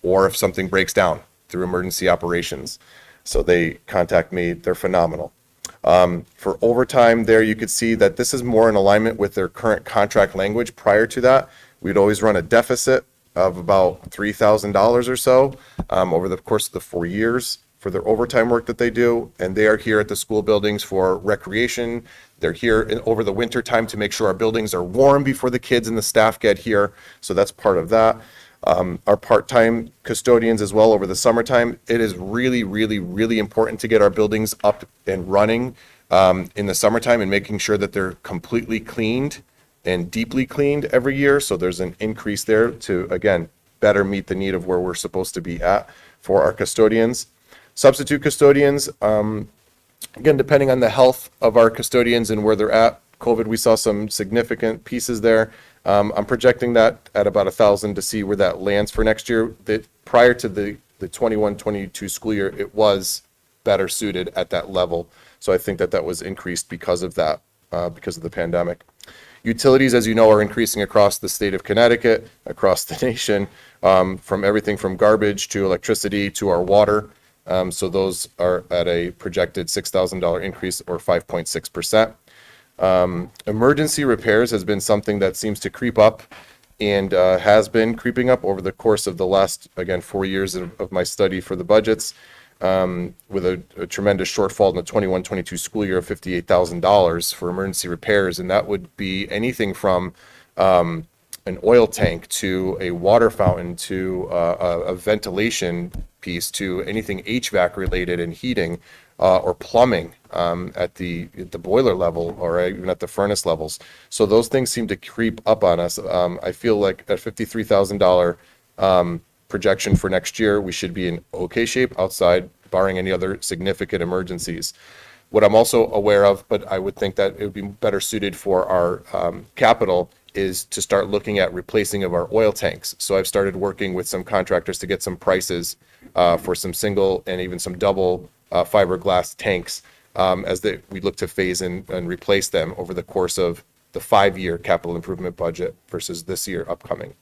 or if something breaks down through emergency operations. So they contact me. They're phenomenal. For overtime there, you could see that this is more in alignment with their current contract language. Prior to that, we'd always run a deficit of about $3,000 or so over the course of the 4 years for their overtime work that they do. And they are here at the school buildings for recreation. They're here over the winter time to make sure our buildings are warm before the kids and the staff get here. So that's part of that. Our part-time custodians as well over the summertime. It is really, really, really important to get our buildings up and running in the summertime and making sure that they're completely cleaned and deeply cleaned every year. So there's an increase there to, again, better meet the need of where we're supposed to be at for our custodians. Substitute custodians, again, depending on the health of our custodians and where they're at. COVID, we saw some significant pieces there. I'm projecting that at about 1,000 to see where that lands for next year. That prior to the 21-22 school year, it was better suited at that level. So I think that was increased because of that, because of the pandemic. Utilities, as you know, are increasing across the state of Connecticut, across the nation, from everything from garbage to electricity to our water. So those are at a projected $6,000 increase, or 5.6%. Emergency repairs has been something that seems to creep up and has been creeping up over the course of the last, again, 4 years of my study for the budgets, with a tremendous shortfall in the 21-22 school year of $58,000 for emergency repairs. And that would be anything from an oil tank to a water fountain to a ventilation piece to anything HVAC related and heating, or plumbing at the boiler level or even at the furnace levels. So those things seem to creep up on us. I feel like at $53,000 projection for next year, we should be in okay shape outside, barring any other significant emergencies. What I'm also aware of, but I would think that it would be better suited for our capital, is to start looking at replacing of our oil tanks. So I've started working with some contractors to get some prices for some single and even some double fiberglass tanks as we look to phase in and replace them over the course of the 5-year capital improvement budget versus this year upcoming.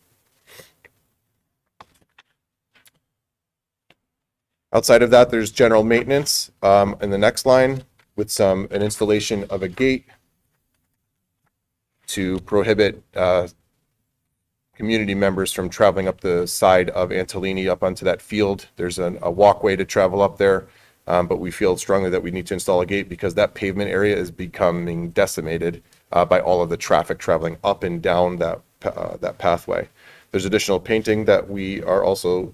Outside of that, there's general maintenance in the next line with an installation of a gate to prohibit community members from traveling up the side of Antolini up onto that field. There's a walkway to travel up there. but we feel strongly that we need to install a gate because that pavement area is becoming decimated by all of the traffic traveling up and down that pathway. There's additional painting that we are also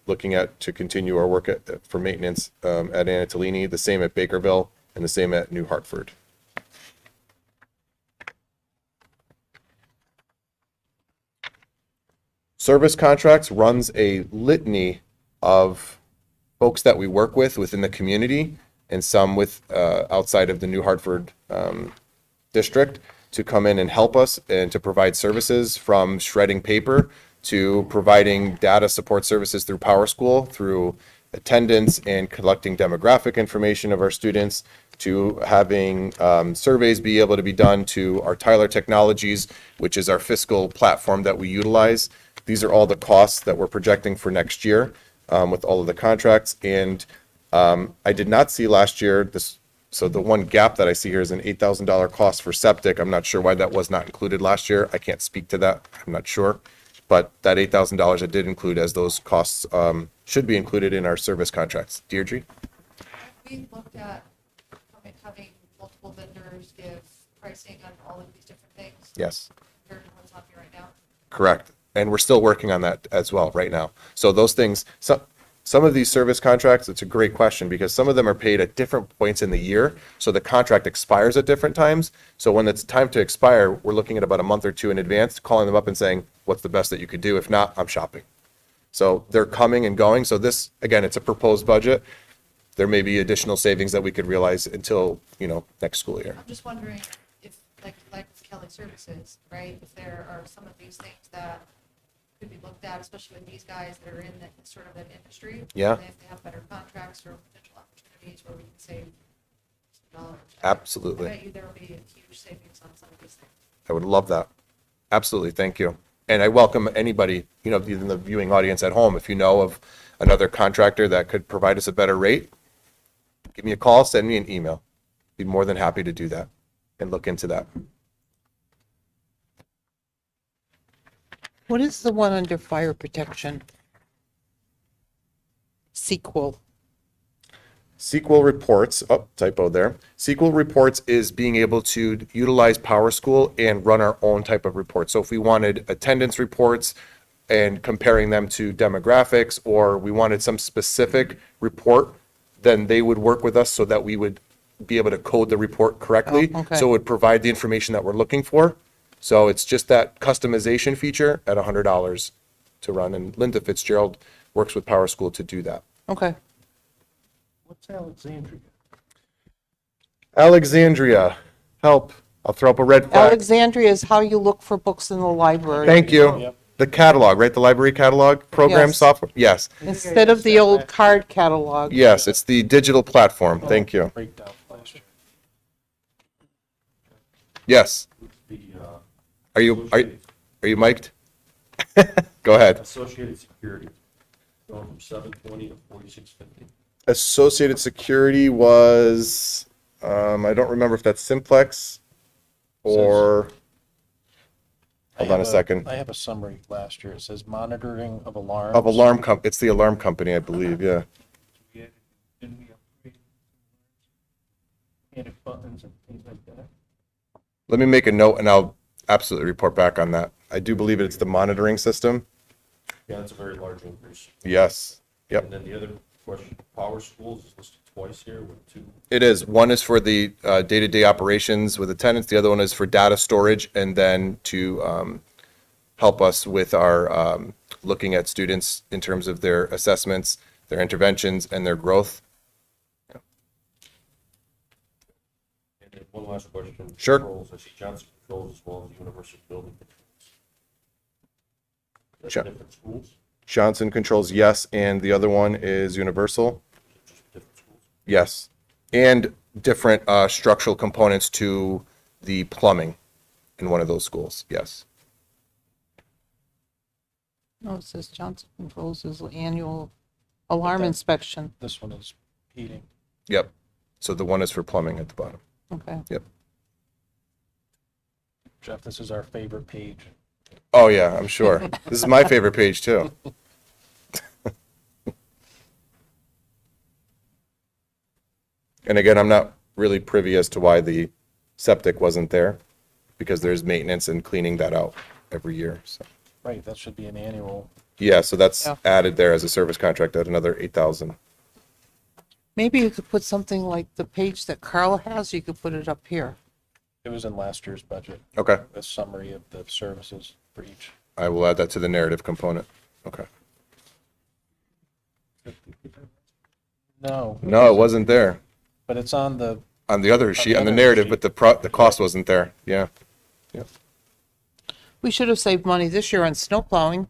looking at to continue our work for maintenance at Anatolini, the same at Bakerville, and the same at New Hartford. Service contracts runs a litany of folks that we work with within the community and some with outside of the New Hartford district to come in and help us and to provide services, from shredding paper to providing data support services through PowerSchool, through attendance and collecting demographic information of our students, to having surveys be able to be done, to our Tyler Technologies, which is our fiscal platform that we utilize. These are all the costs that we're projecting for next year with all of the contracts. And I did not see last year this. So the one gap that I see here is an $8,000 cost for septic. I'm not sure why that was not included last year. I can't speak to that. I'm not sure. But that $8,000 I did include, as those costs should be included in our service contracts. Deirdre? We looked at having multiple vendors give pricing on all of these different things Yes, compared to what's on here right now. correct. And we're still working on that as well right now. So those things, some of these service contracts, it's a great question because some of them are paid at different points in the year. So the contract expires at different times. So when it's time to expire, we're looking at about a month or two in advance, calling them up and saying, what's the best that you could do? If not, I'm shopping. So they're coming and going. So this, again, it's a proposed budget. There may be additional savings that we could realize until, next school year. I'm just wondering if, like with Kelly Services, right, if there are some of these things that could be looked at, especially with these guys that are in that sort of that industry. Yeah. And if they have better contracts or potential opportunities where we can save some dollars. Absolutely. I bet you there will be a huge savings on some of these things. I would love that. Absolutely. Thank you. And I welcome anybody, in the viewing audience at home, if you know of another contractor that could provide us a better rate, give me a call, send me an email. Be more than happy to do that and look into that. What is the one under fire protection? Sequel. SQL reports, typo there. SQL reports is being able to utilize PowerSchool and run our own type of report. So if we wanted attendance reports and comparing them to demographics, or we wanted some specific report, then they would work with us so that we would be able to code the report correctly. Oh, okay. So it would provide the information that we're looking for. So it's just that customization feature at $100 to run. And Linda Fitzgerald works with PowerSchool to do that. Okay. What's Alexandria? Alexandria, help. I'll throw up a red flag. Alexandria is how you look for books in the library. Thank you. Yep. The catalog, right? The library catalog program Yes. software? Yes. Instead of the old card catalog. Yes, it's the digital platform. Thank you. Breakdown last year. Yes. The Are you mic'd? Go ahead. Associated Security, going from 720 to 4650. Associated Security was, I don't remember if that's Simplex or, I hold on a have second. I have a summary last year. It says monitoring of alarms. Of it's the alarm company, I believe, yeah. Didn't we upgrade panic buttons and things like that? Let me make a note and I'll absolutely report back on that. I do believe it's the monitoring system. Yeah, that's a very large increase. Yes. Yep. And then the other question, Power Schools is listed twice here with two. It is. One is for the day-to-day operations with attendance. The other one is for data storage and then to help us with our looking at students in terms of their assessments, their interventions, and their growth. And then one last question. Sure. Controls. I see Johnson Controls as well as Universal Building Controls. Is that Sure. different schools? Johnson Controls, yes, and the other one is Universal. Just different schools? Yes. And different structural components to the plumbing in one of those schools, yes. No, it says Johnson Controls is annual alarm inspection. This one is heating. Yep. So the one is for plumbing at the bottom. Okay. Yep. Jeff, this is our favorite page. Oh, yeah, I'm sure. This is my favorite page, too. And again, I'm not really privy as to why the septic wasn't there, because there's maintenance and cleaning that out every year, so. Right, that should be an annual. Yeah, so that's Yeah. added there as a service contract at another 8,000. Maybe you could put something like the page that Carl has, you could put it up here. It was in last year's budget, Okay, a summary of the services for each. I will add that to the narrative component. Okay. No. No, it wasn't there But it's on the, on the other sheet, on the other narrative, sheet. but the cost wasn't there. Yeah. We should have saved money this year on snow plowing.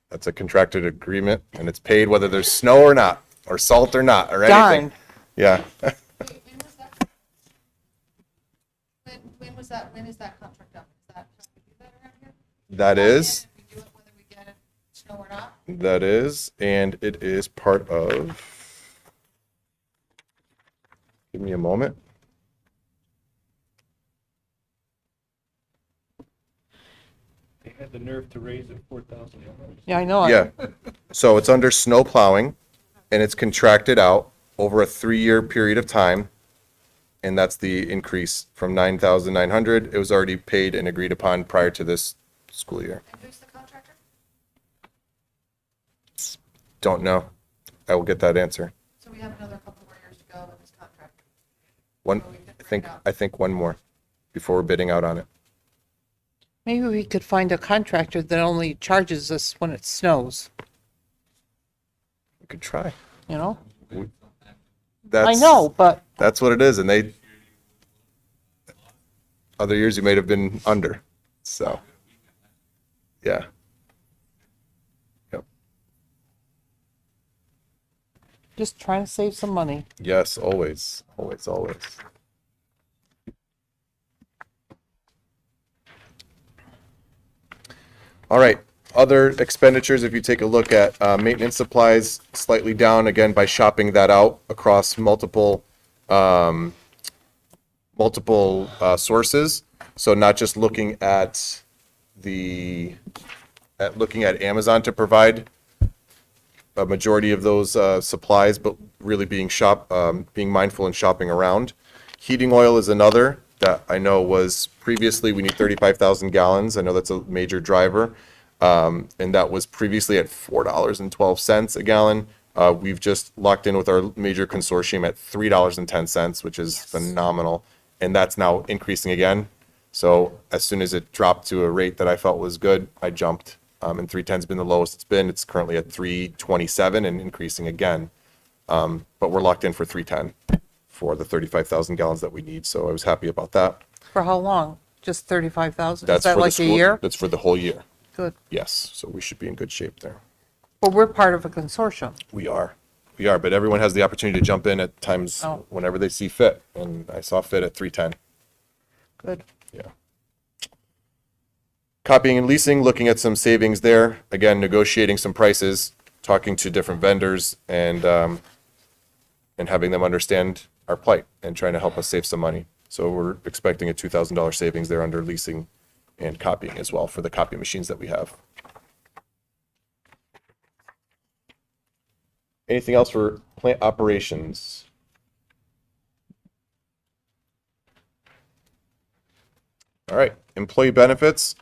That's a contracted agreement and it's paid whether there's snow or not, or salt or not, or anything. Darn. Yeah. When was that? When was that, when is that contract up? Is that, can we do that around here? That is, We do it whether we get it snow or not? that is, and it is part of, give me a moment. They had the nerve to raise it $4,000. Yeah, I know. Yeah. So it's under snow plowing and it's contracted out over a 3-year period of time. And that's the increase from 9,900. It was already paid and agreed upon prior to this school year. And who's the contractor? Don't know. I will get that answer. So we have another couple more years to go with this contract. One, So we can bring it up. I think one more before we're bidding out on it. Maybe we could find a contractor that only charges us when it snows, We could try. you know? That's, I know, but That's what it is. And they, other years you might have been under. So, yeah. Yep. just trying to save some money. Yes, always, always, always. All right, other expenditures, if you take a look at maintenance supplies, slightly down again by shopping that out across multiple sources. So not just looking at looking at Amazon to provide a majority of those supplies, but really being mindful and shopping around. Heating oil is another that I know was previously, we need 35,000 gallons. I know that's a major driver. And that was previously at $4.12 a gallon. We've just locked in with our major consortium at $3.10, which is phenomenal. And that's now increasing again. So as soon as it dropped to a rate that I felt was good, I jumped. And 310's been the lowest it's been. It's currently at 327 and increasing again. But we're locked in for 310 for the 35,000 gallons that we need. So I was happy about that. For how long? Just 35,000? Is That's that for the like a school. year? That's for the whole year. Good. Yes. So we should be in good shape there. But we're part of a consortium. We are. But everyone has the opportunity to jump in at times Oh. whenever they see fit. And I saw fit at 310. Good. Yeah. Copying and leasing, looking at some savings there. Again, negotiating some prices, talking to different vendors and having them understand our plight and trying to help us save some money. So we're expecting a $2,000 savings there under leasing and copying as well for the copy machines that we have. Anything else for plant operations? All right, employee benefits.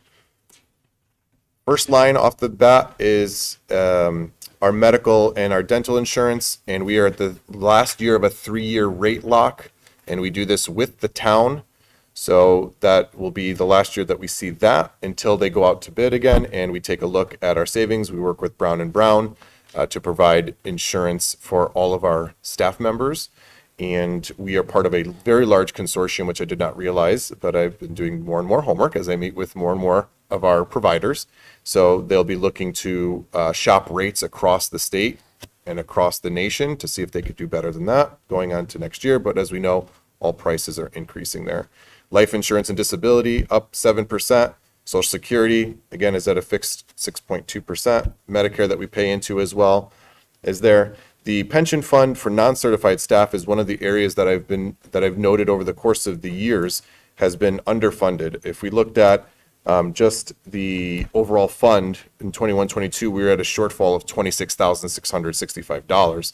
First line off the bat is our medical and our dental insurance, and we are at the last year of a 3-year rate lock, and we do this with the town. So that will be the last year that we see that until they go out to bid again, and we take a look at our savings. We work with Brown and Brown to provide insurance for all of our staff members. And we are part of a very large consortium, which I did not realize, but I've been doing more and more homework as I meet with more and more of our providers. So they'll be looking to shop rates across the state and across the nation to see if they could do better than that going on to next year. But as we know, all prices are increasing there. Life insurance and disability up 7%. Social Security, again, is at a fixed 6.2%. Medicare that we pay into as well is there. The pension fund for non-certified staff is one of the areas that I've noted over the course of the years has been underfunded. If we looked at just the overall fund in 21-22, we were at a shortfall of $26,665.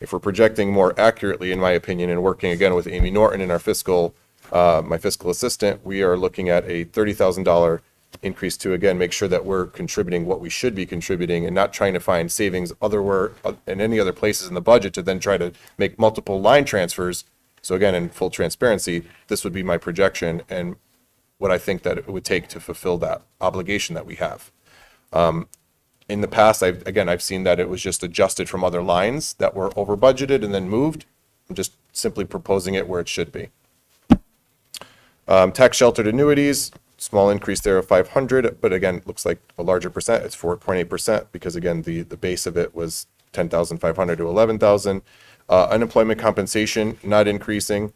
If we're projecting more accurately, in my opinion, and working again with Amy Norton and our my fiscal assistant, we are looking at a $30,000 increase to, again, make sure that we're contributing what we should be contributing and not trying to find savings in any other places in the budget to then try to make multiple line transfers. So again, in full transparency, this would be my projection and what I think that it would take to fulfill that obligation that we have. In the past, I've seen that it was just adjusted from other lines that were over budgeted and then moved. I'm just simply proposing it where it should be. Tax sheltered annuities, small increase there of 500, but again, looks like a larger percent. It's 4.8% because again, the base of it was 10,500 to 11,000. Unemployment compensation, not increasing.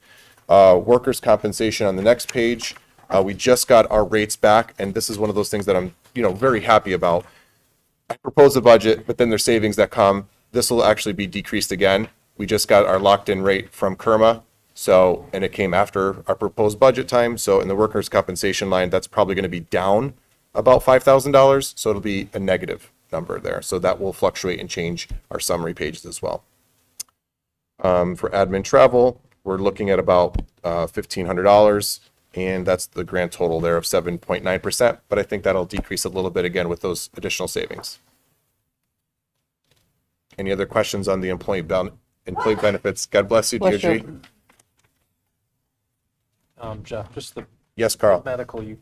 Workers' compensation on the next page. We just got our rates back, and this is one of those things that I'm, very happy about. I propose a budget, but then there's savings that come. This will actually be decreased again. We just got our locked-in rate from Kerma, and it came after our proposed budget time. So in the workers' compensation line, that's probably going to be down about $5,000. So it'll be a negative number there. So that will fluctuate and change our summary pages as well. For admin travel, we're looking at about $1,500. And that's the grand total there of 7.9%. But I think that'll decrease a little bit again with those additional savings. Any other questions on the employee benefits? God bless you, Bless Deirdre. you. Jeff, just the Yes, Carl. medical, am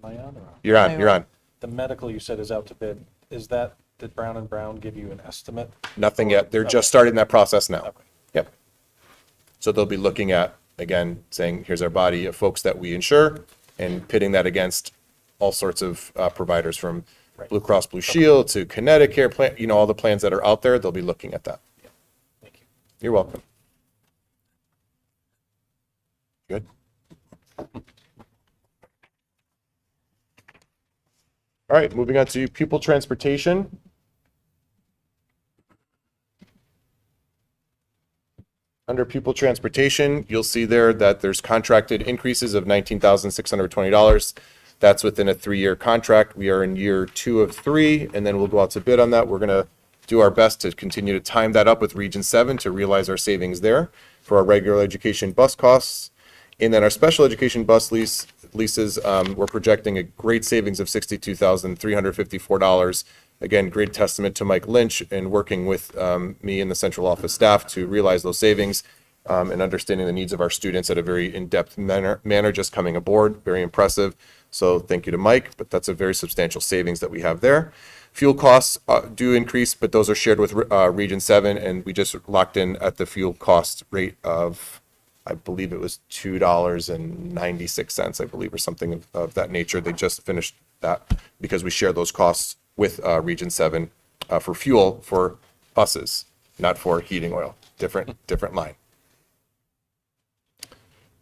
I on or? You're on. The medical you said is out to bid. Did Brown & Brown give you an estimate? Nothing yet. They're just starting that process now. Okay. Yep. So they'll be looking at, again, saying, here's our body of folks that we insure and pitting that against all sorts of providers from Blue Cross Blue Shield to Connecticut plan, all the plans that are out there, they'll be looking at that. Thank you. You're welcome. Good. All right, moving on to pupil transportation. Under pupil transportation, you'll see there that there's contracted increases of $19,620. That's within a 3-year contract. We are in year 2 of 3, and then we'll go out to bid on that. We're going to do our best to continue to time that up with Region 7 to realize our savings there for our regular education bus costs. And then our special education bus leases, we're projecting a great savings of $62,354. Again, great testament to Mike Lynch and working with me and the central office staff to realize those savings and understanding the needs of our students at a very in-depth manner just coming aboard. Very impressive. So thank you to Mike, but that's a very substantial savings that we have there. Fuel costs do increase, but those are shared with Region 7, and we just locked in at the fuel cost rate of, I believe it was $2.96, I believe, or something of that nature. They just finished that because we share those costs with Region 7 for fuel for buses, not for heating oil. Different line.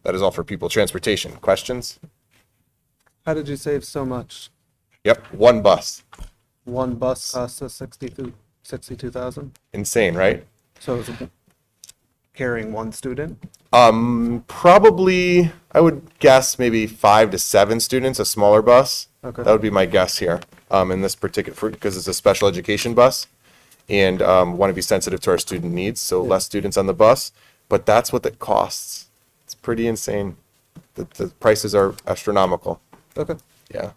That is all for people transportation. Questions? How did you save so much? Yep, one bus. One bus costs us 62,000. Insane, right? So is it carrying one student? Probably, I would guess maybe 5 to 7 students, a smaller bus. Okay. That would be my guess here. In this particular, because it's a special education bus, and want to be sensitive to our student needs, so less students on the bus. But that's what it costs. It's pretty insane. The prices are astronomical. Okay. Yeah.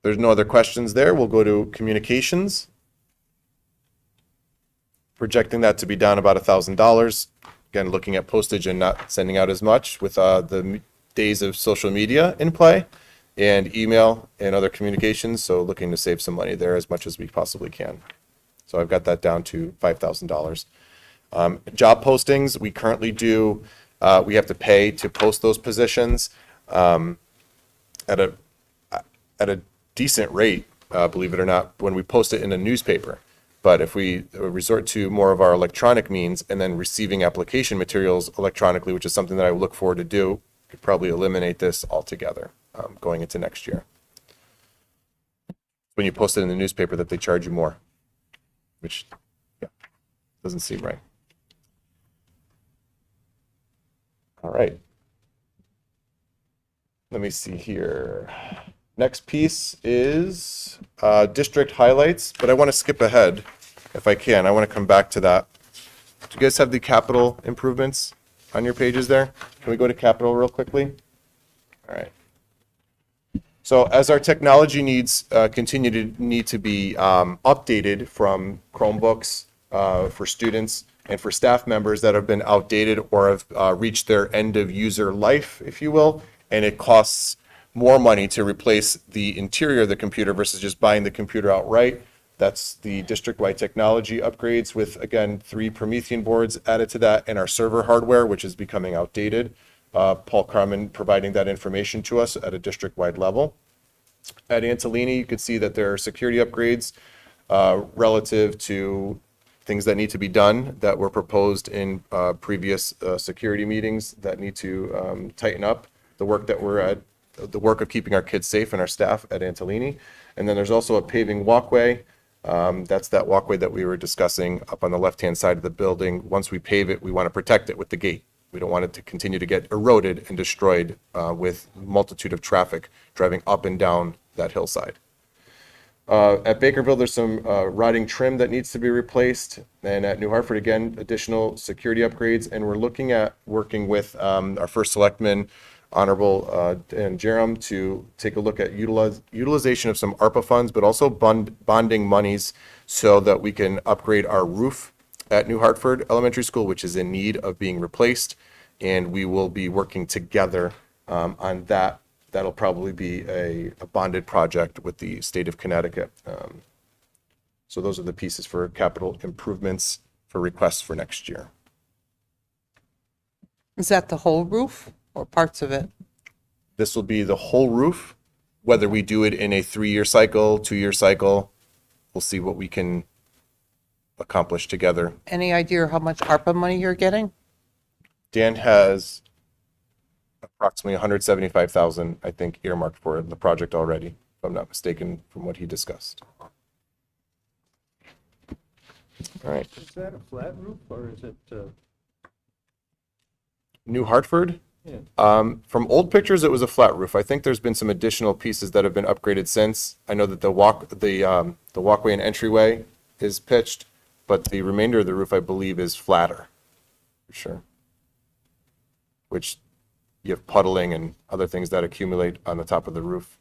There's no other questions there. We'll go to communications. Projecting that to be down about $1,000. Again, looking at postage and not sending out as much with the days of social media in play and email and other communications. So looking to save some money there as much as we possibly can. So I've got that down to $5,000. Job postings, we currently do, we have to pay to post those positions at a decent rate, believe it or not, when we post it in a newspaper. But if we resort to more of our electronic means and then receiving application materials electronically, which is something that I look forward to do, could probably eliminate this altogether going into next year. When you post it in the newspaper that they charge you more, which doesn't seem right. All right. let me see here. Next piece is district highlights, but I want to skip ahead if I can. I want to come back to that. Do you guys have the capital improvements on your pages there? Can we go to capital real quickly? All right. So as our technology needs continue to need to be updated from Chromebooks for students and for staff members that have been outdated or have reached their end of user life, if you will, and it costs more money to replace the interior of the computer versus just buying the computer outright. That's the district-wide technology upgrades with, again, 3 Promethean boards added to that and our server hardware, which is becoming outdated. Paul Carmen providing that information to us at a district-wide level. At Antolini, you can see that there are security upgrades relative to things that need to be done that were proposed in previous security meetings that need to tighten up the work that we're at, the work of keeping our kids safe and our staff at Antolini. And then there's also a paving walkway. That's that walkway that we were discussing up on the left-hand side of the building. Once we pave it, we want to protect it with the gate. We don't want it to continue to get eroded and destroyed with multitude of traffic driving up and down that hillside. At Bakerville, there's some rotting trim that needs to be replaced. And at New Hartford, again, additional security upgrades. And we're looking at working with our first selectman, Honorable Dan Jerem, to take a look at utilization of some ARPA funds, but also bonding monies so that we can upgrade our roof at New Hartford Elementary School, which is in need of being replaced. And we will be working together on that. That'll probably be a bonded project with the state of Connecticut. So those are the pieces for capital improvements for requests for next year. Is that the whole roof or parts of it? This will be the whole roof, whether we do it in a 3-year cycle, 2-year cycle. We'll see what we can accomplish together. Any idea how much ARPA money you're getting? Dan has approximately 175,000, I think, earmarked for the project already, if I'm not mistaken, from what he discussed. All right. Is that a flat roof or is it, New Hartford? yeah, From old pictures, it was a flat roof. I think there's been some additional pieces that have been upgraded since. I know that the walkway and entryway is pitched, but the remainder of the roof, I believe, is flatter, for sure. Which you have puddling and other things that accumulate on the top of the roof.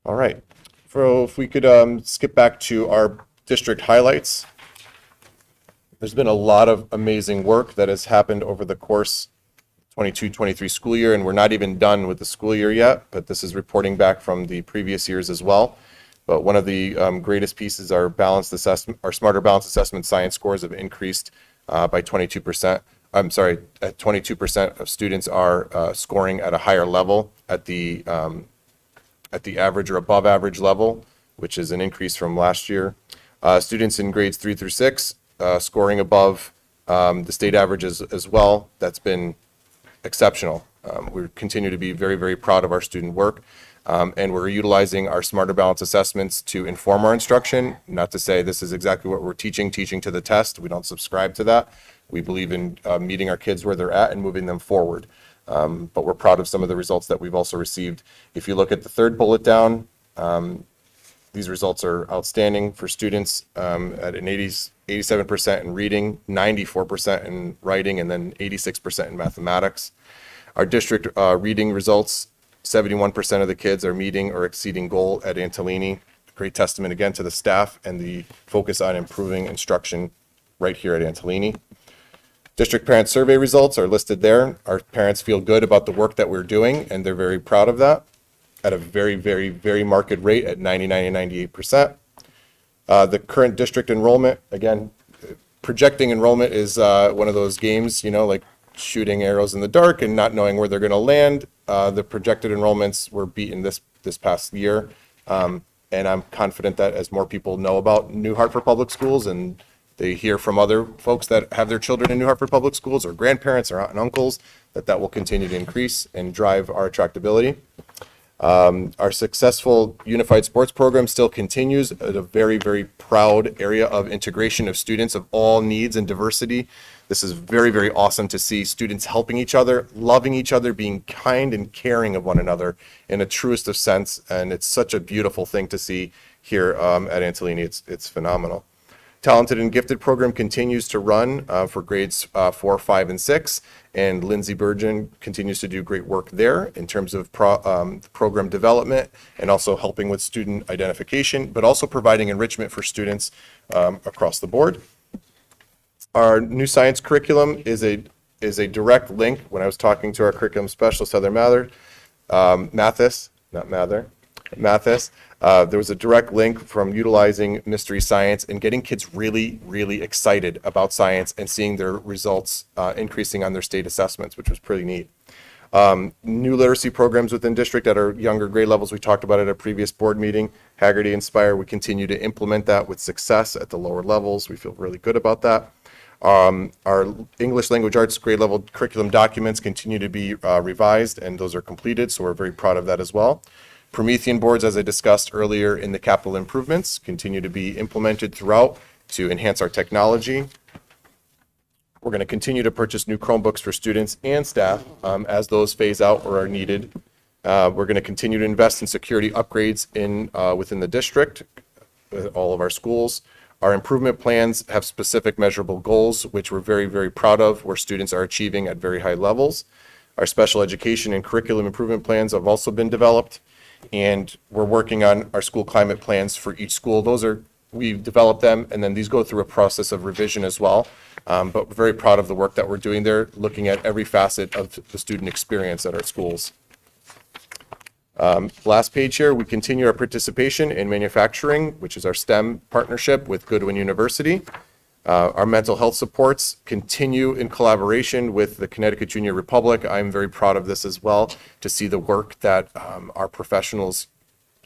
All right. So if we could skip back to our district highlights. There's been a lot of amazing work that has happened over the course 22-23 school year, and we're not even done with the school year yet, but this is reporting back from the previous years as well. But one of the greatest pieces are balanced assessment, our smarter balanced assessment science scores have increased by 22%. I'm sorry, at 22% of students are scoring at a higher level at the average or above average level, which is an increase from last year. Students in grades 3 through 6 scoring above the state averages as well. That's been exceptional. We continue to be very, very proud of our student work. And we're utilizing our Smarter Balance assessments to inform our instruction. Not to say this is exactly what we're teaching to the test. We don't subscribe to that. We believe in meeting our kids where they're at and moving them forward. But we're proud of some of the results that we've also received. If you look at the third bullet down, these results are outstanding for students at an 87% in reading, 94% in writing, and then 86% in mathematics. Our district reading results, 71% of the kids are meeting or exceeding goal at Antolini. Great testament again to the staff and the focus on improving instruction right here at Antolini. District parent survey results are listed there. Our parents feel good about the work that we're doing, and they're very proud of that at a very, very, very marked rate at 99 and 98%. The current district enrollment, again, projecting enrollment is one of those games, you know, like shooting arrows in the dark and not knowing where they're going to land. The projected enrollments were beaten this past year. And I'm confident that as more people know about New Hartford Public Schools and they hear from other folks that have their children in New Hartford Public Schools or grandparents or aunt and uncles, that will continue to increase and drive our attractability. Our successful unified sports program still continues at a very, very proud area of integration of students of all needs and diversity. This is very, very awesome to see students helping each other, loving each other, being kind and caring of one another in a truest of sense. And it's such a beautiful thing to see here at Antolini. It's phenomenal. Talented and Gifted program continues to run for grades 4, 5, and 6. And Lindsay Burgeon continues to do great work there in terms of program development and also helping with student identification, but also providing enrichment for students across the board. Our new science curriculum is a direct link. When I was talking to our curriculum specialist, Heather Mathis, there was a direct link from utilizing mystery science and getting kids really, really excited about science and seeing their results increasing on their state assessments, which was pretty neat. New literacy programs within district at our younger grade levels, we talked about at a previous board meeting. Haggerty Inspire, we continue to implement that with success at the lower levels. We feel really good about that. Our English language arts grade level curriculum documents continue to be revised, and those are completed, so we're very proud of that as well. Promethean boards, as I discussed earlier in the capital improvements, continue to be implemented throughout to enhance our technology. We're going to continue to purchase new Chromebooks for students and staff as those phase out or are needed. We're going to continue to invest in security upgrades within the district, all of our schools. Our improvement plans have specific measurable goals, which we're very, very proud of, where students are achieving at very high levels. Our special education and curriculum improvement plans have also been developed, and we're working on our school climate plans for each school. We've developed them, and then these go through a process of revision as well. But we're very proud of the work that we're doing there, looking at every facet of the student experience at our schools. Last page here, we continue our participation in manufacturing, which is our STEM partnership with Goodwin University. Our mental health supports continue in collaboration with the Connecticut Junior Republic. I'm very proud of this as well, to see the work that our professionals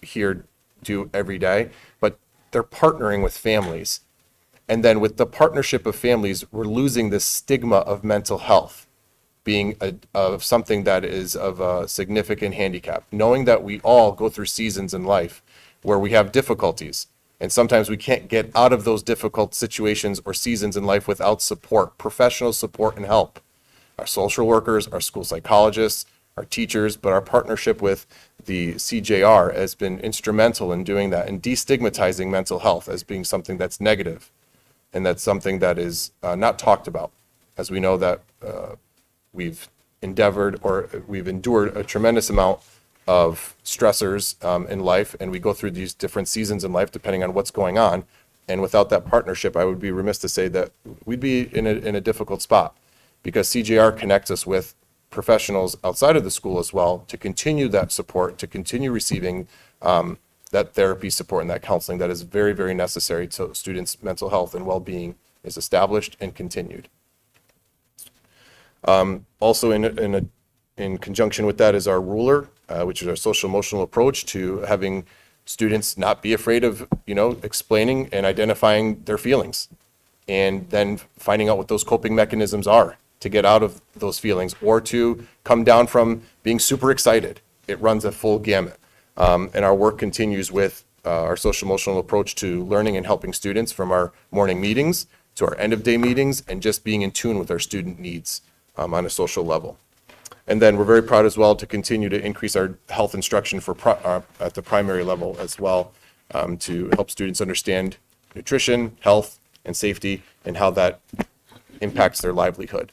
here do every day, but they're partnering with families. And then with the partnership of families, we're losing this stigma of mental health being of something that is of a significant handicap, knowing that we all go through seasons in life where we have difficulties. And sometimes we can't get out of those difficult situations or seasons in life without support, professional support and help. Our social workers, our school psychologists, our teachers, but our partnership with the CJR has been instrumental in doing that and destigmatizing mental health as being something that's negative and that's something that is not talked about, as we know that we've endured a tremendous amount of stressors in life, and we go through these different seasons in life depending on what's going on. And without that partnership, I would be remiss to say that we'd be in a difficult spot, because CJR connects us with professionals outside of the school as well to continue that support, to continue receiving that therapy support and that counseling that is very, very necessary so students' mental health and well-being is established and continued. Also in conjunction with that is our ruler, which is our social emotional approach to having students not be afraid of, explaining and identifying their feelings, and then finding out what those coping mechanisms are to get out of those feelings or to come down from being super excited. It runs a full gamut. And our work continues with our social emotional approach to learning and helping students, from our morning meetings to our end of day meetings, and just being in tune with our student needs on a social level. And then we're very proud as well to continue to increase our health instruction at the primary level as well, to help students understand nutrition, health, and safety, and how that impacts their livelihood.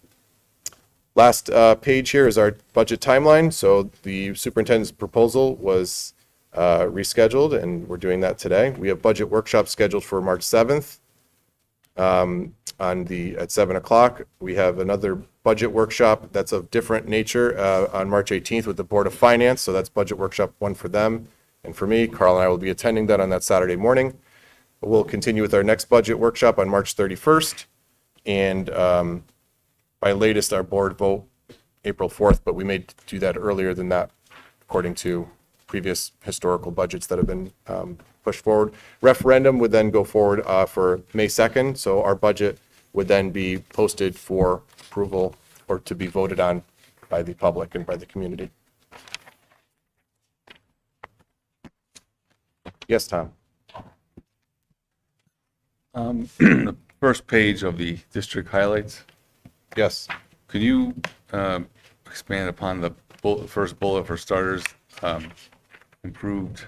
Last page here is our budget timeline. So the superintendent's proposal was rescheduled, and we're doing that today. We have budget workshops scheduled for March 7th at 7 o'clock. We have another budget workshop that's of different nature on March 18th with the Board of Finance. So that's budget workshop 1 for them and for me. Carl and I will be attending that on that Saturday morning. We'll continue with our next budget workshop on March 31st. And by latest, our board vote April 4th, but we may do that earlier than that according to previous historical budgets that have been pushed forward. Referendum would then go forward for May 2nd. So our budget would then be posted for approval or to be voted on by the public and by the community. Yes, Tom. The first page of the district highlights. Yes. Could you expand upon the first bullet for starters, improved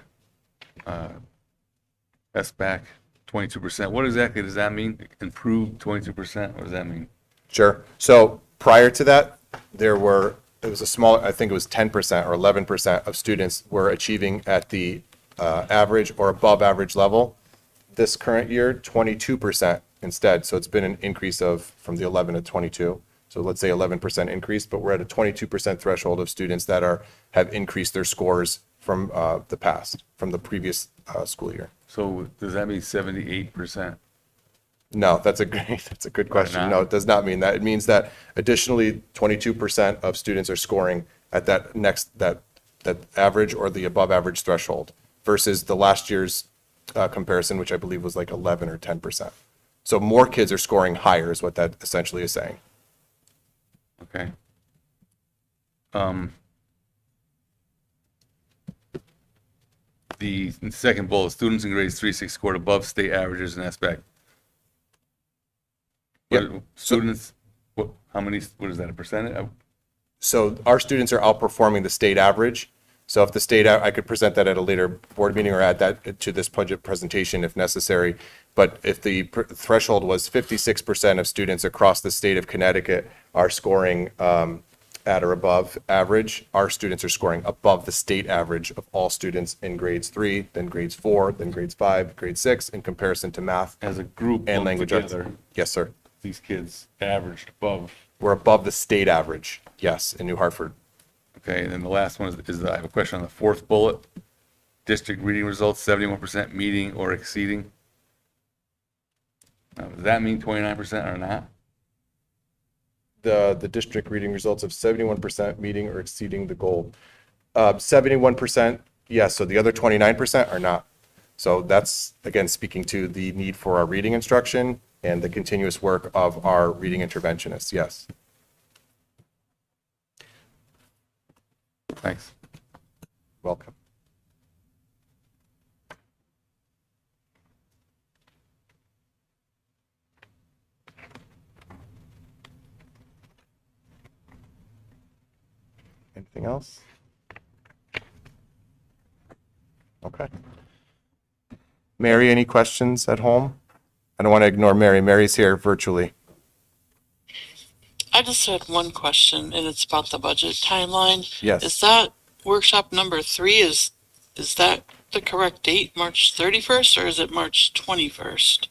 SBAC 22%? What exactly does that mean? Improved 22%? What does that mean? Sure. So prior to that, it was a small, I think it was 10% or 11% of students were achieving at the average or above average level. This current year, 22% instead. So it's been an increase from the 11 to 22. So let's say 11% increase, but we're at a 22% threshold of students that have increased their scores from the previous school year. So does that mean 78%? No, that's a good question. not? No, it does not mean that. It means that additionally, 22% of students are scoring at that average or the above average threshold versus the last year's comparison, which I believe was like 11 or 10%. So more kids are scoring higher is what that essentially is saying. Okay. The second bullet, students in grades 3, 6 scored above state averages in SBAC. Yep. Students, what is that, a percentage? So our students are outperforming the state average. So if the state, I could present that at a later board meeting or add that to this budget presentation if necessary. But if the threshold was 56% of students across the state of Connecticut are scoring at or above average, our students are scoring above the state average of all students in grades 3, then grades 4, then grades 5, grade 6 in comparison to math As a group and lumped language arts. together, Yes, sir. these kids averaged above. We're above the state average, yes, in New Hartford. Okay, and then the last one is I have a question on the fourth bullet. District reading results, 71% meeting or exceeding. Does that mean 29% or not? The district reading results of 71% meeting or exceeding the goal. 71%, yes, so the other 29% are not. So that's, again, speaking to the need for our reading instruction and the continuous work of our reading interventionists, yes. Thanks. Welcome. Anything else? Okay. Mary, any questions at home? I don't want to ignore Mary. Mary's here virtually. I just had one question, and it's about the budget timeline. Yes. Is that workshop number 3, is that the correct date, March 31st, or is it March 21st?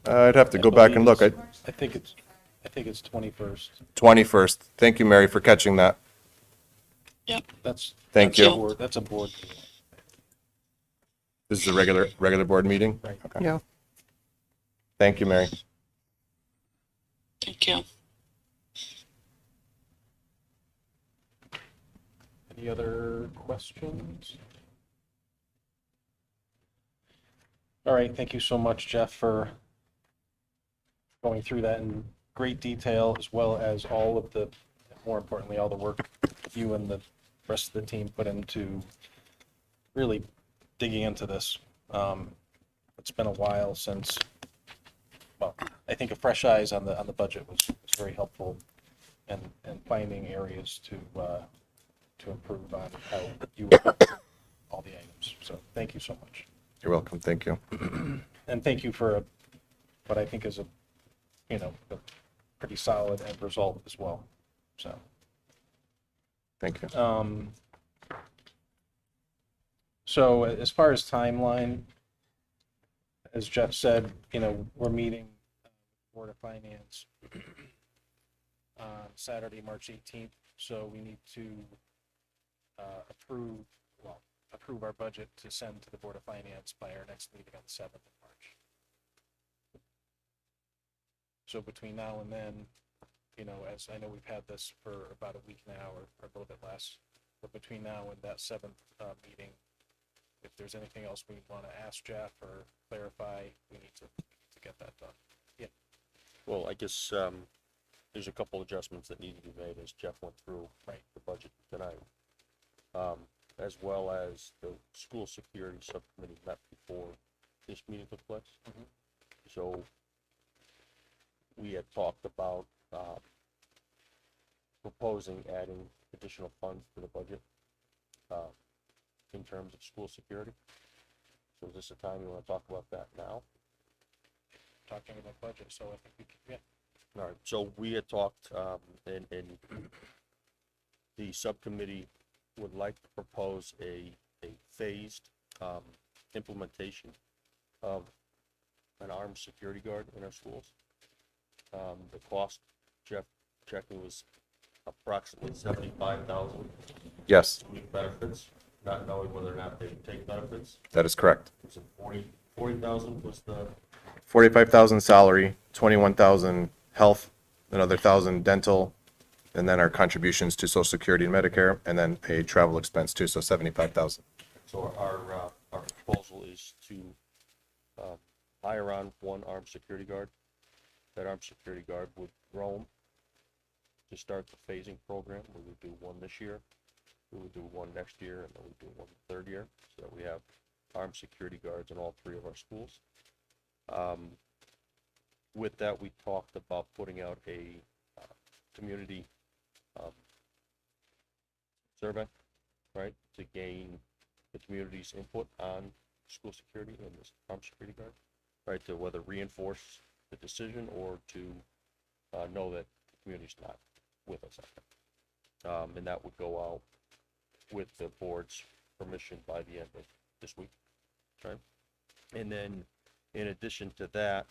I'd have to go back and look. I think it's 21st. 21st. Thank you, Mary, for catching that. Yep. Thank you. That's a board meeting. This is a regular board meeting? Right. Okay. Yeah. Thank you, Mary. Thank you. Any other questions? All right, thank you so much, Jeff, for going through that in great detail, as well as more importantly, all the work you and the rest of the team put into really digging into this. It's been a while since, well, I think a fresh eyes on the budget was very helpful, and finding areas to improve on how you all the items. So thank you so much. You're welcome. Thank you. And thank you for what I think is a pretty solid end result as well. So. Thank you. So as far as timeline, as Jeff said, we're meeting Board of Finance on Saturday, March 18th. So we need to approve our budget to send to the Board of Finance by our next meeting on the 7th of March. So between now and then, as I know we've had this for about a week now or a little bit less, but between now and that 7th meeting, if there's anything else we want to ask Jeff or clarify, we need to get that done. Yeah. Well, I guess there's a couple adjustments that need to be made as Jeff went through Right. the budget tonight. as well as the school security subcommittee met before this meeting took place. So we had talked about proposing adding additional funds to the budget in terms of school security. So is this a time you want to talk about that now? Talking about budget, so I think we can, yeah. All right, so we had talked, and the subcommittee would like to propose a phased implementation of an armed security guard in our schools. The cost, Jeff checking, was approximately $75,000 Yes, with benefits, not knowing whether or not they would take benefits. that is correct. Was it 40,000 was the, 45,000 salary, 21,000 health, another 1,000 dental, and then our contributions to Social Security and Medicare, and then a travel expense too, so 75,000. so our proposal is to hire on one armed security guard. That armed security guard would roam to start the phasing program. We would do one this year, we would do one next year, and then we'd do one the third year, so that we have armed security guards in all 3 of our schools. With that, we talked about putting out a community survey, right, to gain the community's input on school security and this armed security guard, right, to whether reinforce the decision or to know that the community's not with us on that. And that would go out with the board's permission by the end of this week, right? And then, in addition to that,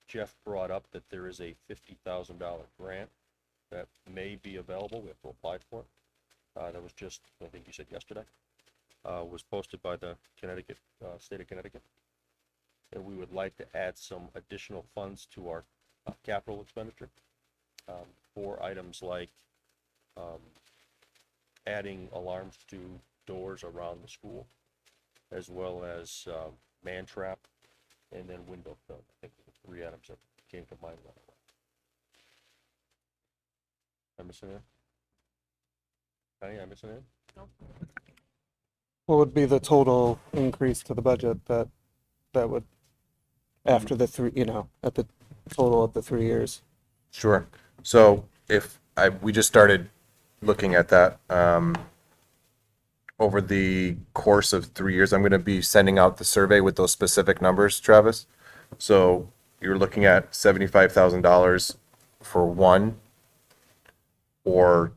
Jeff brought up that there is a $50,000 grant that may be available. We have to apply for it. That was just, I think you said yesterday, was posted by the Connecticut, state of Connecticut. And we would like to add some additional funds to our capital expenditure for items like adding alarms to doors around the school, as well as man trap, and then window film. I think the 3 items that came to mind right away. Am I missing it? Penny, am I missing it? What would be the total increase to the budget that would, after the 3, at the total of the 3 years? Sure. So we just started looking at that over the course of 3 years. I'm going to be sending out the survey with those specific numbers, Travis. So you're looking at $75,000 for 1, or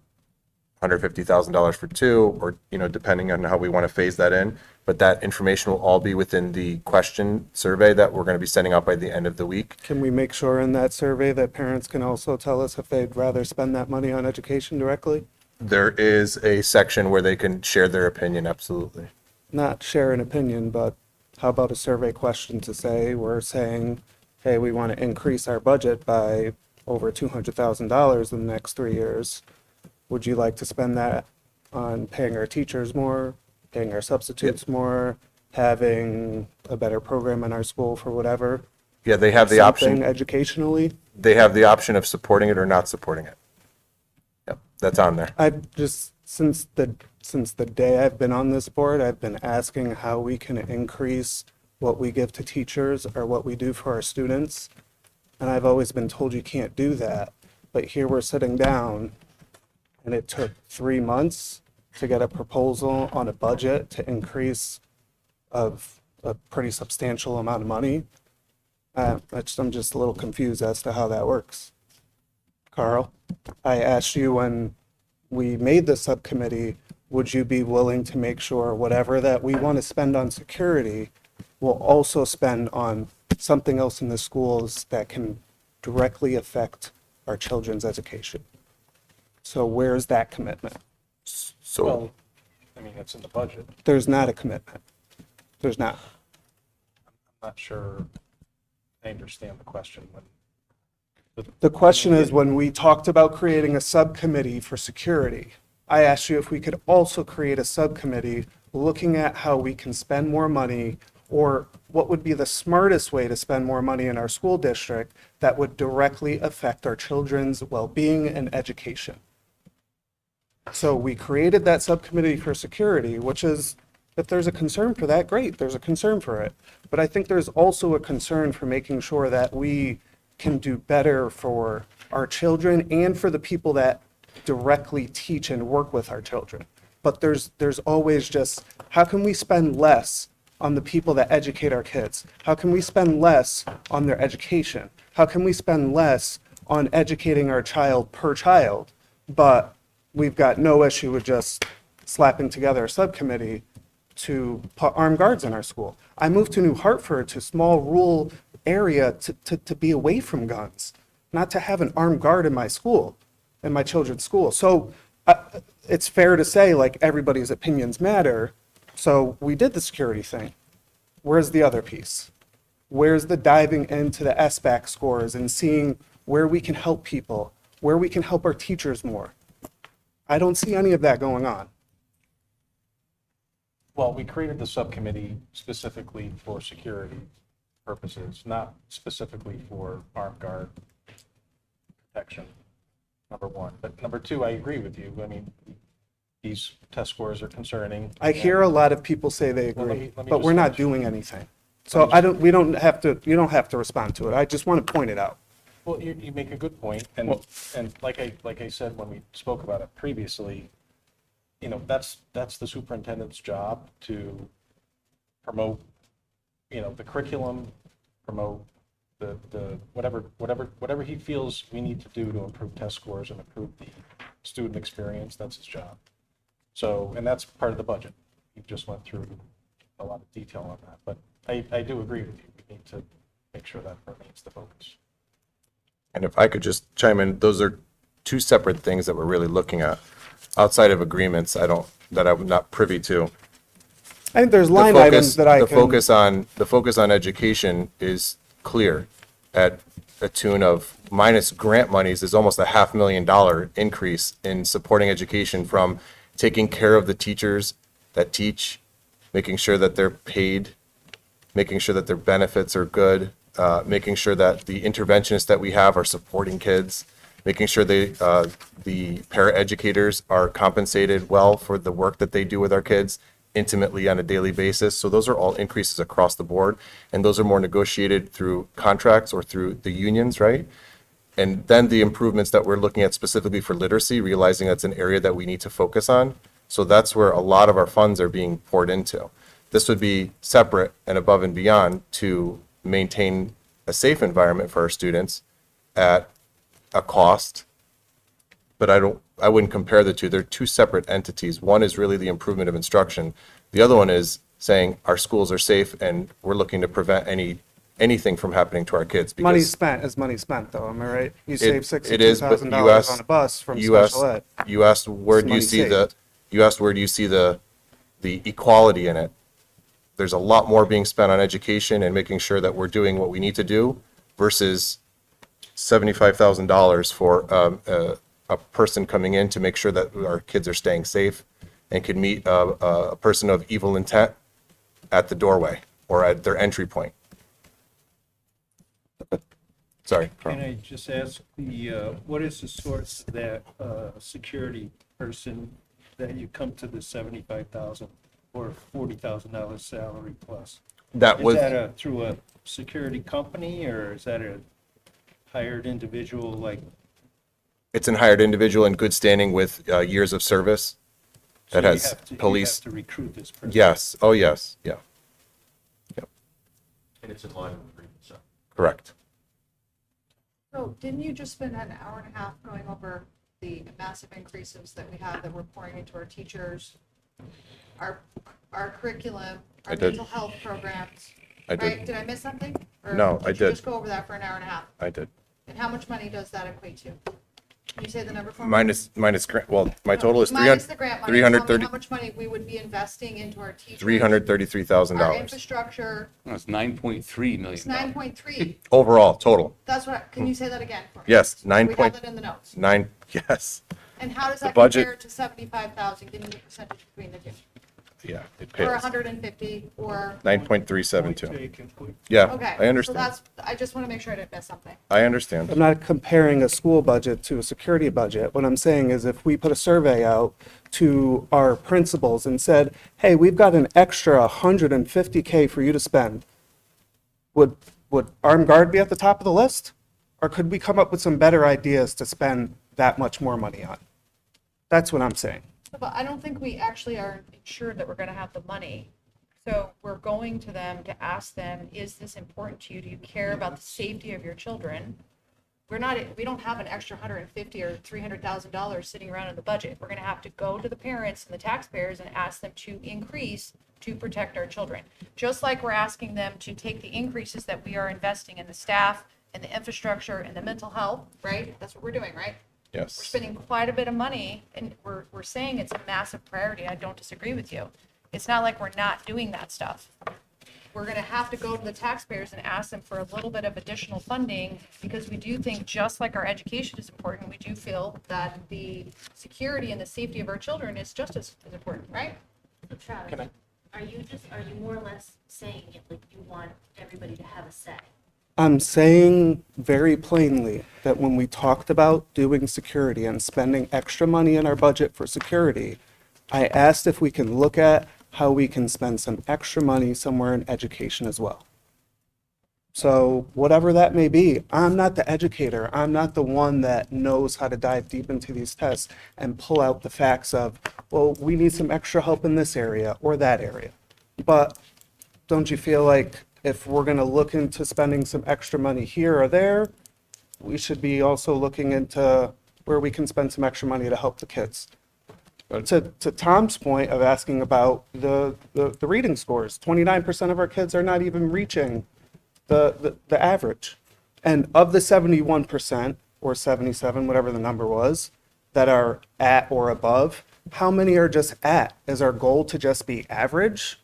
$150,000 for 2, or, depending on how we want to phase that in. But that information will all be within the question survey that we're going to be sending out by the end of the week. Can we make sure in that survey that parents can also tell us if they'd rather spend that money on education directly? There is a section where they can share their opinion, absolutely. Not share an opinion, but how about a survey question to say, we're saying, hey, we want to increase our budget by over $200,000 in the next 3 years. Would you like to spend that on paying our teachers more, paying our substitutes more, having a better program in our school for whatever? Yeah, they have the Something option. educationally? They have the option of supporting it or not supporting it. Yep, that's on there. I've just, since the day I've been on this board, I've been asking how we can increase what we give to teachers or what we do for our students. And I've always been told you can't do that. But here we're sitting down, and it took 3 months to get a proposal on a budget to increase of a pretty substantial amount of money. I'm just a little confused as to how that works. Carl, I asked you when we made the subcommittee, would you be willing to make sure whatever that we want to spend on security, we'll also spend on something else in the schools that can directly affect our children's education? So where's that commitment? So, Well, I mean, it's in the budget. There's not a commitment. There's not. I'm not sure I understand the question. The question is, when we talked about creating a subcommittee for security, I asked you if we could also create a subcommittee looking at how we can spend more money, or what would be the smartest way to spend more money in our school district that would directly affect our children's well-being and education. So we created that subcommittee for security, which is, if there's a concern for that, great, there's a concern for it. But I think there's also a concern for making sure that we can do better for our children and for the people that directly teach and work with our children. But there's always just, how can we spend less on the people that educate our kids? How can we spend less on their education? How can we spend less on educating our child per child? But we've got no issue with just slapping together a subcommittee to put armed guards in our school. I moved to New Hartford, to a small rural area, to be away from guns, not to have an armed guard in my school, in my children's school. So it's fair to say, like, everybody's opinions matter. So we did the security thing. Where's the other piece? Where's the diving into the SBAC scores and seeing where we can help people, where we can help our teachers more? I don't see any of that going on. Well, we created the subcommittee specifically for security purposes, not specifically for armed guard protection, number one. But number two, I agree with you. I mean, these test scores are concerning. I hear a lot of people say they Well, let agree, me- let me but just we're not finish. doing anything. So I don't, we don't have to, you don't have to respond to it. I just want to point it out. Well, you make a good point, and like I said when we spoke about it previously, you know, that's the superintendent's job to promote, you know, the curriculum, promote the whatever he feels we need to do to improve test scores and improve the student experience. That's his job. So, and that's part of the budget. You just went through a lot of detail on that, but I do agree with you. We need to make sure that remains the focus. And if I could just chime in, those are two separate things that we're really looking at. Outside of agreements, that I'm not privy to. I think there's The line focus- items that I the can. focus on education is clear at a tune of, minus grant monies, is almost $500,000 increase in supporting education, from taking care of the teachers that teach, making sure that they're paid, making sure that their benefits are good, making sure that the interventionists that we have are supporting kids, making sure the paraeducators are compensated well for the work that they do with our kids intimately on a daily basis. So those are all increases across the board, and those are more negotiated through contracts or through the unions, right? And then the improvements that we're looking at specifically for literacy, realizing that's an area that we need to focus on. So that's where a lot of our funds are being poured into. This would be separate and above and beyond to maintain a safe environment for our students at a cost. But I wouldn't compare the two. They're two separate entities. One is really the improvement of instruction. The other one is saying our schools are safe and we're looking to prevent anything from happening to our kids. Because Money spent is money spent, though, am I right? You save it is, but $62,000 on a bus from special ed. You asked where do you money see saved. the equality in it? There's a lot more being spent on education and making sure that we're doing what we need to do versus $75,000 for a person coming in to make sure that our kids are staying safe and can meet a person of evil intent at the doorway or at their entry point. Sorry, Carl. Can I just ask what is the source of that security person that you come to the 75,000 or $40,000 salary plus? That was. Is that through a security company, or is that a hired individual, like? It's an hired individual in good standing with years of service that So you has have to- police. You have to recruit this person? Yes, oh, yes, yeah, And it's in line with the previous. correct. So didn't you just spend an hour and a half going over the massive increases that we have that we're pouring into our teachers, our curriculum, I our did. mental health programs? I did. Right? Did I miss something? Or No, I Did you did. just go over that for an hour and a half? I did. And how much money does that equate to? Can you say the number for me? Minus grant, well, my No, total is minus the grant money. Tell me 330 how much money we would be investing into our teachers? Our $333,000 infrastructure, That's $9.3 it's million. 9.3. overall, total. That's what, can you say that again for me? Yes, So we have 9. that in the notes. 9, yes. And how does The that budget- compare to 75,000? Give me the percentage between the two. Yeah, it or pales. 150, or, 9.372. Taken. Yeah, okay. I understand. So that's, I just want to make sure I didn't miss something. I understand. I'm not comparing a school budget to a security budget. What I'm saying is if we put a survey out to our principals and said, hey, we've got an extra 150K for you to spend, would armed guard be at the top of the list? Or could we come up with some better ideas to spend that much more money on? That's what I'm saying. But I don't think we actually are ensured that we're going to have the money. So we're going to them to ask them, is this important to you? Do you care about the safety of your children? We don't have an extra 150 or $300,000 sitting around in the budget. We're going to have to go to the parents and the taxpayers and ask them to increase to protect our children. Just like we're asking them to take the increases that we are investing in the staff and the infrastructure and the mental health, right? That's what we're doing, right? We're Yes. spending quite a bit of money, and we're saying it's a massive priority. I don't disagree with you. It's not like we're not doing that stuff. We're gonna have to go to the taxpayers and ask them for a little bit of additional funding, because we do think, just like our education is important, we do feel that the security and the safety of our children is just as important, right? So Travis, are you more or less saying it like you want everybody to have a say? I'm saying very plainly that when we talked about doing security and spending extra money in our budget for security, I asked if we can look at how we can spend some extra money somewhere in education as well. So whatever that may be, I'm not the educator. I'm not the one that knows how to dive deep into these tests and pull out the facts of, well, we need some extra help in this area or that area. But don't you feel like if we're going to look into spending some extra money here or there, we should be also looking into where we can spend some extra money to help the kids? To Tom's point of asking about the reading scores, 29% of our kids are not even reaching the average. And of the 71% or 77, whatever the number was, that are at or above, how many are just at? Is our goal to just be average?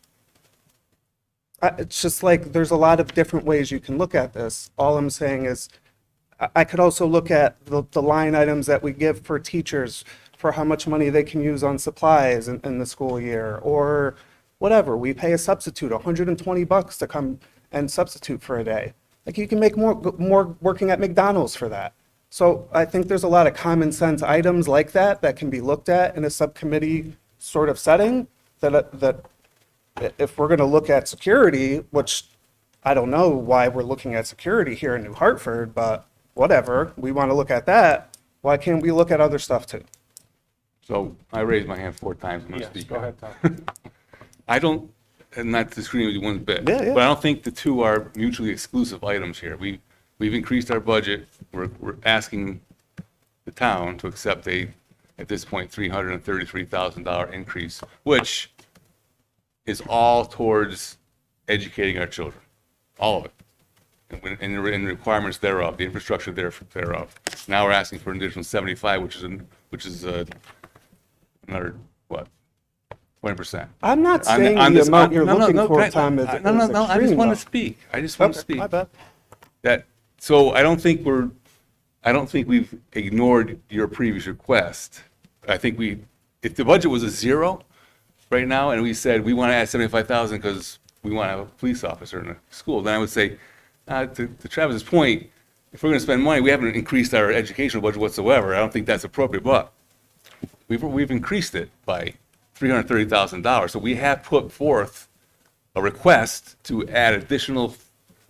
It's just like, there's a lot of different ways you can look at this. All I'm saying is, I could also look at the line items that we give for teachers for how much money they can use on supplies in the school year, or whatever. We pay a substitute $120 to come and substitute for a day. Like, you can make more working at McDonald's for that. So I think there's a lot of common sense items like that that can be looked at in a subcommittee sort of setting, that if we're going to look at security, which I don't know why we're looking at security here in New Hartford, but whatever, we want to look at that, why can't we look at other stuff too? So I raised my hand 4 times. I'm going to Yes, speak. go ahead, Tom. I don't, and not disagreeing with you one bit. Yeah, yeah. But I don't think the two are mutually exclusive items here. We've increased our budget. We're asking the town to accept at this point, $333,000 increase, which is all towards educating our children, all of it. And the requirements thereof, the infrastructure thereof. Now we're asking for an additional 75, which is another, what, 20%. I'm not On- saying on the this- amount on- you're no, no, looking no, for, Greg, Tom, is no, no, no, I just extreme, want though. to speak. I just want to Okay, speak. my bad. So I don't think we've ignored your previous request. I think if the budget was a 0 right now, and we said we want to add 75,000 because we want to have a police officer in a school, then I would say, to Travis's point, if we're going to spend money, we haven't increased our educational budget whatsoever. I don't think that's appropriate, but we've increased it by $330,000. So we have put forth a request to add additional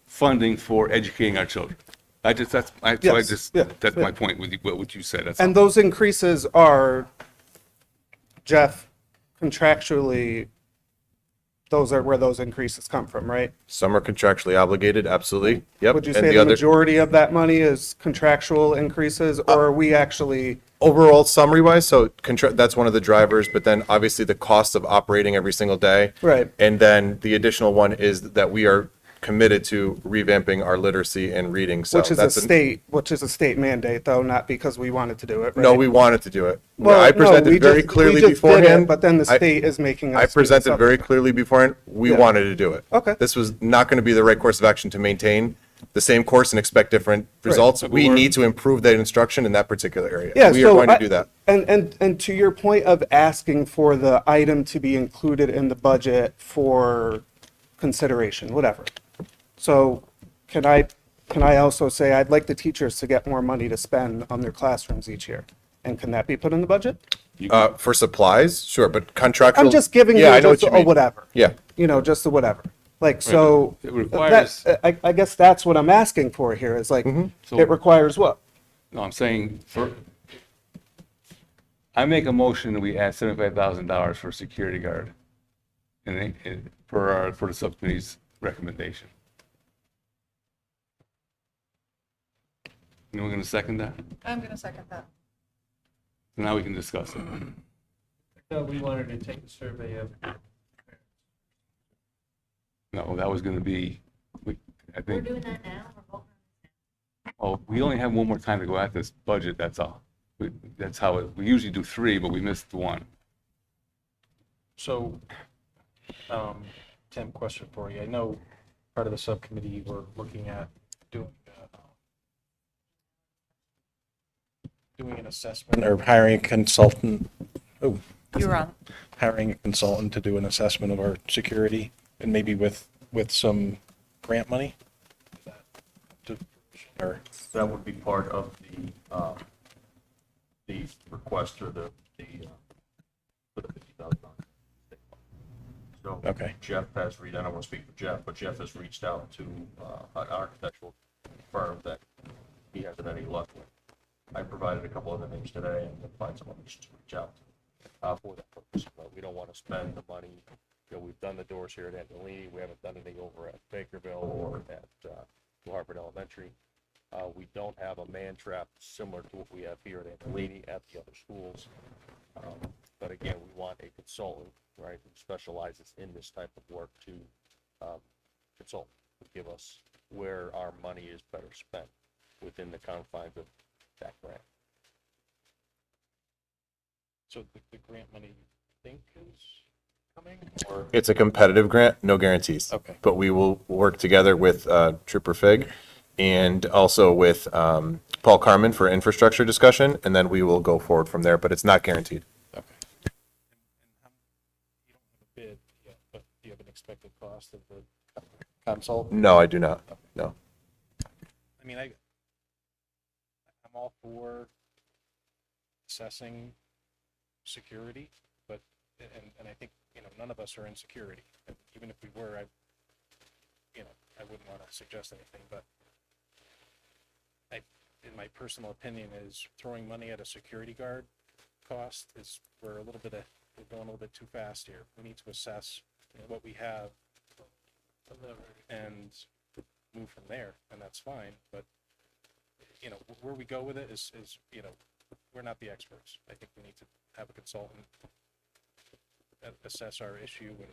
funding for educating our children. That's my point with what you said. That's all. And those increases are, Jeff, contractually, those are where those increases come from, right? Some are contractually obligated, absolutely. Yep. Would you And say the the other, majority of that money is contractual increases, or are we actually, overall summary wise, so that's one of the drivers, but then obviously the cost of operating every single day. Right. And then the additional one is that we are committed to revamping our literacy and reading. So which is that's a state mandate, though, not because we wanted to do it, right? No, we wanted to do it. Well, I no, presented we very just- clearly we just did it, beforehand. but then the I- state is making us. I do presented very something. clearly beforehand, we Yeah. wanted to do it. Okay. This was not going to be the right course of action to maintain. the same course and expect different results. But We we're- need to improve that instruction in that particular area. Yeah, We are so going to I- do that. And to your point of asking for the item to be included in the budget for consideration, whatever. So can I also say I'd like the teachers to get more money to spend on their classrooms each year? And can that be put in the budget? For supplies, sure, but contractual. I'm just giving you Yeah, I know just what you a mean. whatever. Yeah. You know, just a whatever. Like, so It requires- that, I guess that's what I'm asking for here is like, So- it requires what? No, I'm saying I make a motion that we add $75,000 for a security guard for the subcommittee's recommendation. Anyone going to second that? I'm gonna second that. Now we can discuss it. I thought we wanted to take a survey of, No, that was going to be, I We're think, doing that now, we're voting. oh, we only have one more time to go at this budget, that's all. That's how we usually do 3, but we missed 1. So, Tim, question for you. I know part of the subcommittee, we're looking at doing an assessment or hiring a consultant. Oh, You're on. hiring a consultant to do an assessment of our security and maybe with some grant money? Or, That would be part of the request or for the $50,000. So Okay. Jeff has I don't want to speak for Jeff, but Jeff has reached out to an architectural firm that he hasn't any luck with. I provided a couple other names today and we'll find someone to reach out to for that purpose. But we don't want to spend the money. You know, we've done the doors here at Angelini. We haven't done anything over at Bakerville or at New Hartford Elementary. We don't have a man trap similar to what we have here at Angelini at the other schools. But again, we want a consultant, right, who specializes in this type of work to consult, to give us where our money is better spent within the confines of that grant. so the grant money you think is coming or? It's a competitive grant, no guarantees. Okay. But we will work together with Trooper Fig and also with Paul Carmen for infrastructure discussion, and then we will go forward from there, but it's not guaranteed. Okay. You don't have a bid yet, but do you have an expected cost of the consult? No, I do not. No. I mean, I'm all for assessing security, but, and I think, none of us are in security. And even if we were, I wouldn't want to suggest anything, but in my personal opinion is throwing money at a security guard cost we're going a little bit too fast here. We need to assess what we have and move from there, and that's fine, but where we go with it is we're not the experts. I think we need to have a consultant assess our issue and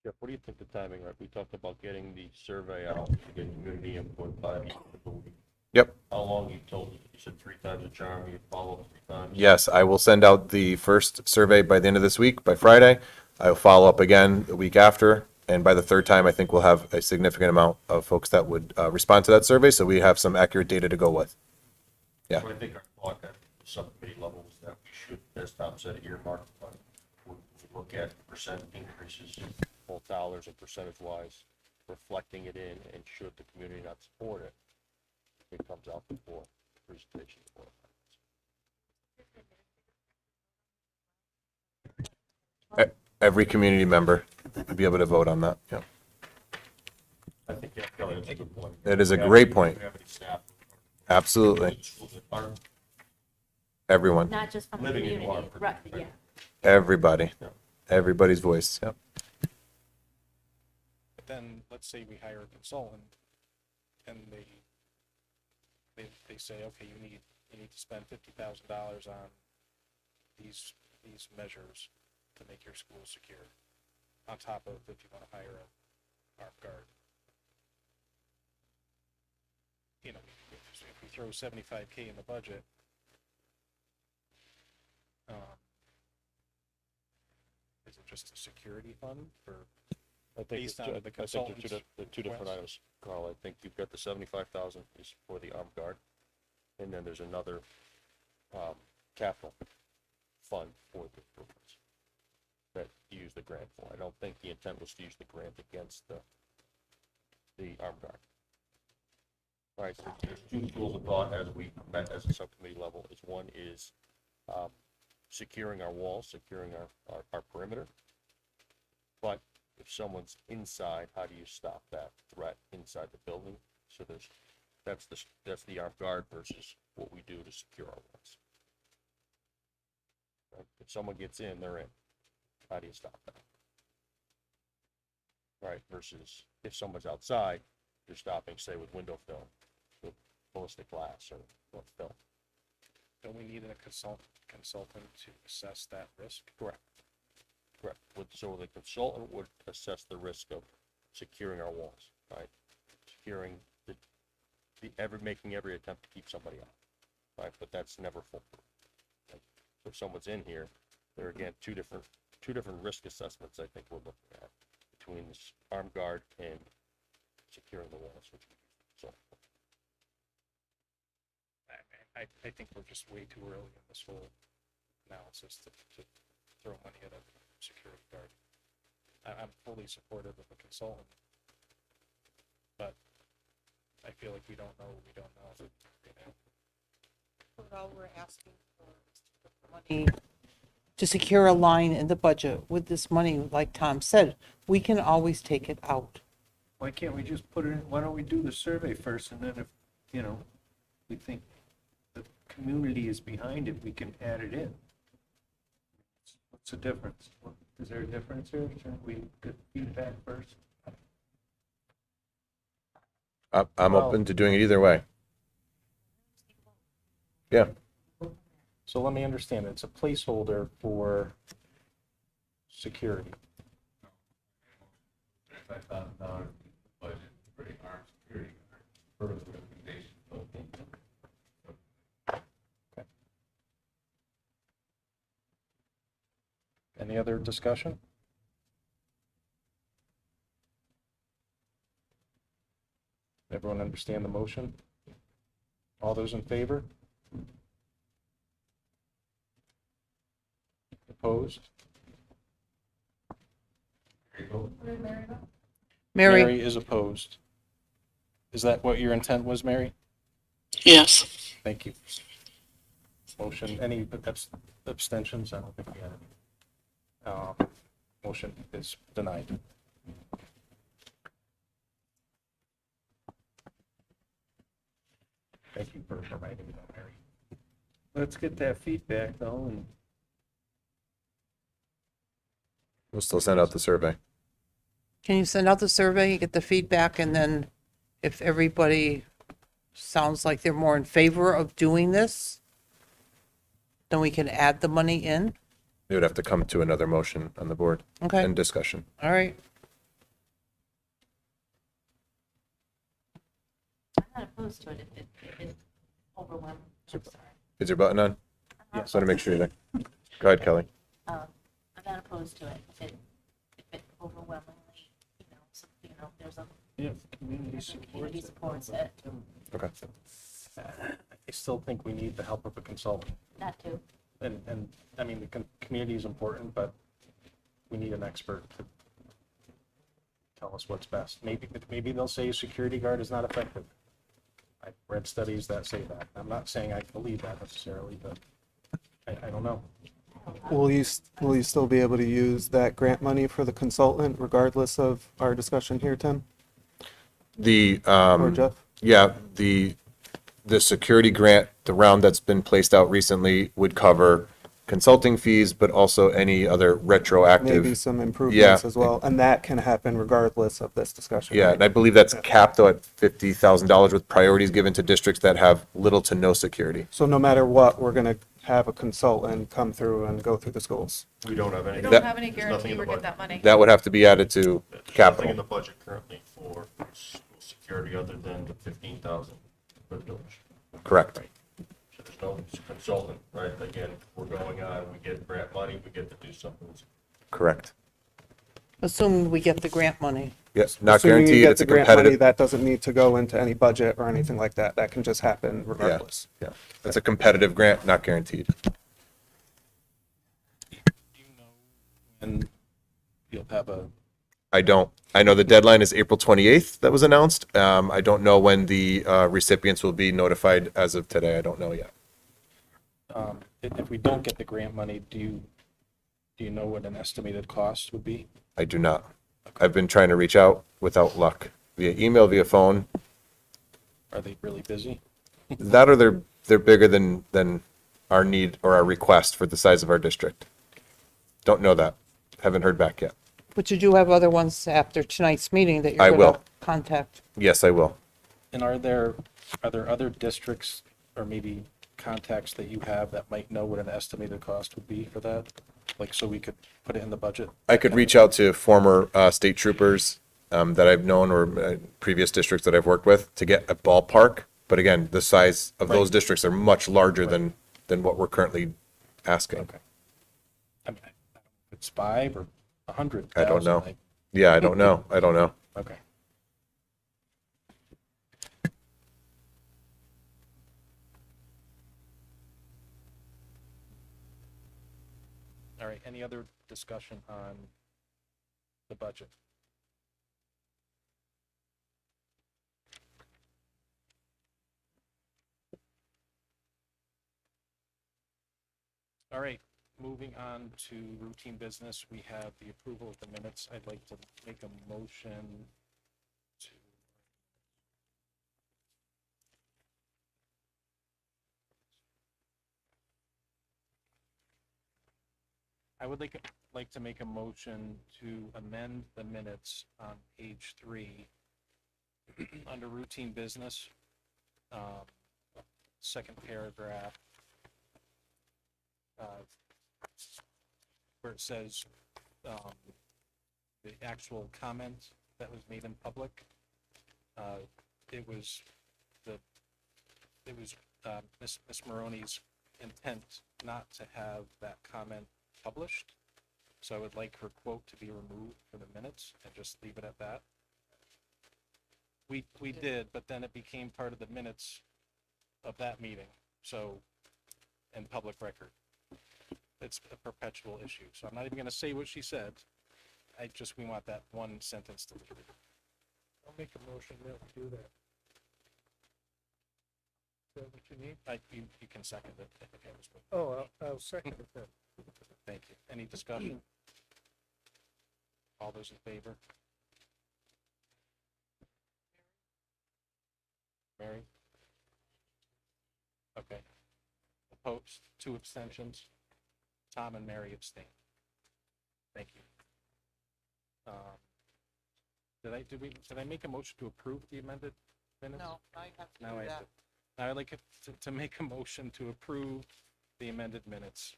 Jeff, what do you think the timing, right? We talked about getting the survey out, to get community input by the end of the week. Yep. How long you told, you said 3 times a charm, you follow up 3 times? Yes, I will send out the first survey by the end of this week, by Friday. I will follow up again the week after, and by the third time, I think we'll have a significant amount of folks that would respond to that survey, so we have some accurate data to go with. Yeah. So I think our thought at the subcommittee level is that we should, as Tom said, earmark money for look at percent increases, both dollars and percentage wise, reflecting it in, and should the community not support it, it comes out before presentation. Every community member would be able to vote on that, yeah. I think, yeah, Kelly, that's a good point. It is a great point. Do you have any staff Absolutely, in schools that aren't everyone, Not just from the living in community, Waterford? right, yeah. everybody, Yeah. everybody's voice, yep. But then, let's say we hire a consultant and they say, okay, you need to spend $50,000 on these measures to make your school secure, on top of if you want to hire a armed guard. You know, if we throw $75K in the budget, is it just a security fund for, I think based the on two- the I think consultant's the two different request? items, Carl. I think you've got the 75,000 is for the armed guard, and then there's another capital fund for the improvements that you use the grant for. I don't think the intent was to use the grant against the armed guard. All right, so there's two schools of thought as we met as a subcommittee level. Is one is securing our walls, securing our perimeter. But if someone's inside, how do you stop that threat inside the building? So that's the armed guard versus what we do to secure our walls. Right? If someone gets in, they're in. How do you stop that? Right, versus if someone's outside, you're stopping, say, with window film, with ballistic glass or film. don't we need a consultant to assess that risk? Correct. Correct. So the consultant would assess the risk of securing our walls, right? Securing making every attempt to keep somebody out, right? But that's never foolproof. Right? So if someone's in here, there are again two different risk assessments I think we're looking at between this armed guard and securing the walls, which we so. I think we're just way too early in this whole analysis to throw money at a security guard. I'm fully supportive of a consultant, but I feel like we don't know what we don't know. All we're asking for is to put the money to secure a line in the budget. With this money, like Tom said, we can always take it out. Why can't we just put it in, why don't we do the survey first, and then if, we think the community is behind it, we can add it in. What's the difference? Is there a difference here? Shouldn't we get feedback first? I'm open to doing it either way. Yeah, So let me understand, it's a placeholder for security. $5,000 budget for the armed security guard, per the recommendation. Any other discussion? Everyone understand the motion? All those in favor? Opposed? Mary, Is opposed. Is that what your intent was, Mary? Yes. Thank you. Motion, any abstentions? I don't think we had any. Motion is denied. Thank you for reminding me that, Mary. Let's get that feedback though, and we'll still send out the survey. can you send out the survey, get the feedback, and then if everybody sounds like they're more in favor of doing this, then we can add the money in? It would have to come to another motion on the board Okay, and discussion. all right. I'm not opposed to it if it's overwhelming. I'm sorry. Is your button on? Yes. So to make sure you're there. Go ahead, Kelly. I'm not opposed to it if it overwhelmingly, there's a yeah, community community supports supports it. it, Okay. I still think we need the help of a consultant. that too. And I mean, the community is important, but we need an expert to tell us what's best. Maybe they'll say a security guard is not effective. I've read studies that say that. I'm not saying I believe that necessarily, but I don't know. Will you still be able to use that grant money for the consultant regardless of our discussion here, Tim The, or Jeff? yeah, the security grant, the round that's been placed out recently would cover consulting fees, but also any other retroactive. Maybe some improvements Yeah. as well, and that can happen regardless of this discussion. Yeah, right? and I believe that's capped though at $50,000 with priorities given to districts that have little to no security. So no matter what, we're gonna have a consultant come through and go through the schools. We don't have We any. don't That- have any There's nothing guarantee in the we'll get budget. that money. That would have to be added to There's nothing in capital. the budget currently for school security other than the 15,000 for the village. Correct. So there's no consultant, right? Again, we're going on, we get grant money, we get to do something. Correct. Assuming we get the grant money. Yes, not Assuming you guaranteed. get It's the a grant money, competitive. that doesn't need to go into any budget or anything like that. That can just happen regardless. Yeah, it's a competitive grant, not guaranteed. And you'll have a, I don't. I know the deadline is April 28th that was announced. I don't know when the recipients will be notified as of today. I don't know yet. if we don't get the grant money, do you know what an estimated cost would be? I do not. I've been trying to reach out without luck, via email, via phone. Are they really busy? That or they're bigger than our need or our request for the size of our district. Don't know that. Haven't heard back yet. But you do have other ones after tonight's meeting that I you're will. going to contact. Yes, I will. And are there other districts or maybe contacts that you have that might know what an estimated cost would be for that? Like, so we could put it in the budget? I could reach out to former state troopers that I've known or previous districts that I've worked with to get a ballpark. But again, the size of those districts are much larger than what we're currently asking. Okay. I mean, if it's 5 or 100,000. I don't know. Yeah, I don't know. I don't know. Okay. All right, any other discussion on the budget? All right, moving on to routine business, we have the approval of the minutes. I'd like to make a motion to. I would like to make a motion to amend the minutes on page 3 under routine business, second paragraph, where it says the actual comment that was made in public. It was Ms. Maroney's intent not to have that comment published. So I would like her quote to be removed from the minutes and just leave it at that. We did, but then it became part of the minutes of that meeting, so, in public record. It's a perpetual issue, so I'm not even gonna say what she said. We want that one sentence deleted. I'll make a motion that we do that. Is that what you need? You can second it. I think I was. Oh, I'll second it then. Thank you. Any discussion? All those in favor? Mary? Okay. Opposed? 2 abstentions. Tom and Mary abstain. Thank you. Did I make a motion to approve the amended minutes? No, I have to Now do I have that. to. Now I'd like to make a motion to approve the amended minutes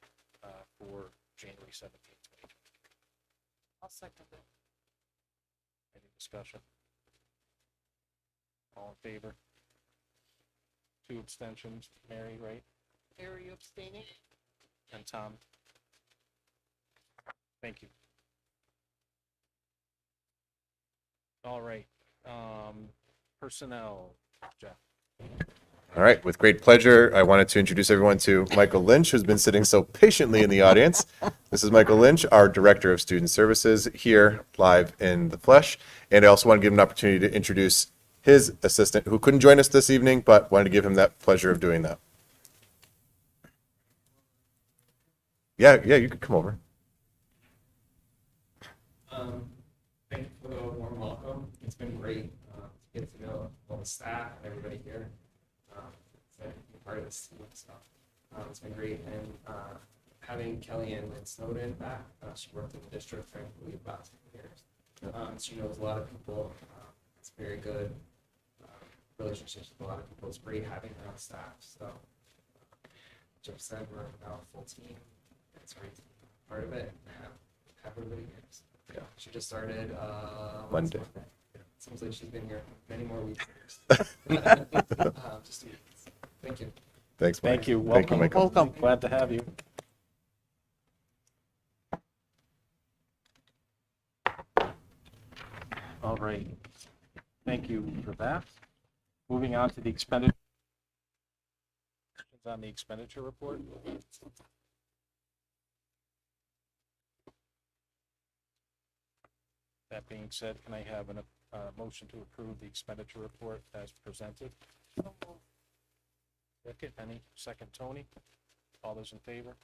for January 17th, 2020. I'll second it. Any discussion? All in favor? 2 abstentions. Mary, right? Are you abstaining? And Tom? Thank you. All right. Personnel, Jeff. All right, with great pleasure, I wanted to introduce everyone to Michael Lynch, who's been sitting so patiently in the audience. This is Michael Lynch, our Director of Student Services, here live in the flesh. And I also want to give him an opportunity to introduce his assistant, who couldn't join us this evening, but wanted to give him that pleasure of doing that. Yeah, you could come over. Thank you for the warm welcome. It's been great to get to know all the staff and everybody here. So be part of this team. So it's been great. And having Kelly and Snowden back, she worked in the district for I believe about 10 years. She knows a lot of people. It's very good relationships with a lot of people. It's great having her on staff. So Jeff said we're now a full team. It's great to be part of it and have everybody here. So, yeah, she just started Monday. Seems like she's been here many more weeks. Just 2 weeks. Thank you. Thanks, Mike. Thank you. Thank you, Welcome. Michael. Welcome. Glad to have you. All right. Thank you for that. Moving on to the expenditure. On the expenditure report. That being said, can I have a motion to approve the expenditure report as presented? Second, Tony. All those in favor?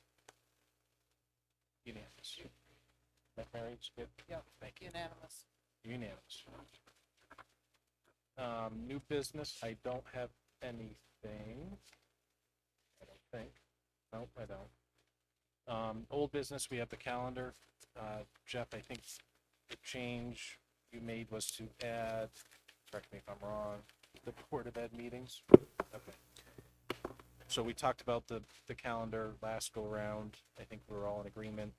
Unanimous. Mary, it's good? Yeah, thank you. Unanimous. New business, I don't have anything. I don't think. Nope, I don't. Old business, we have the calendar. Jeff, I think the change you made was to add, correct me if I'm wrong, the Board of Ed meetings. Okay. So we talked about the calendar last go around. I think we were all in agreement.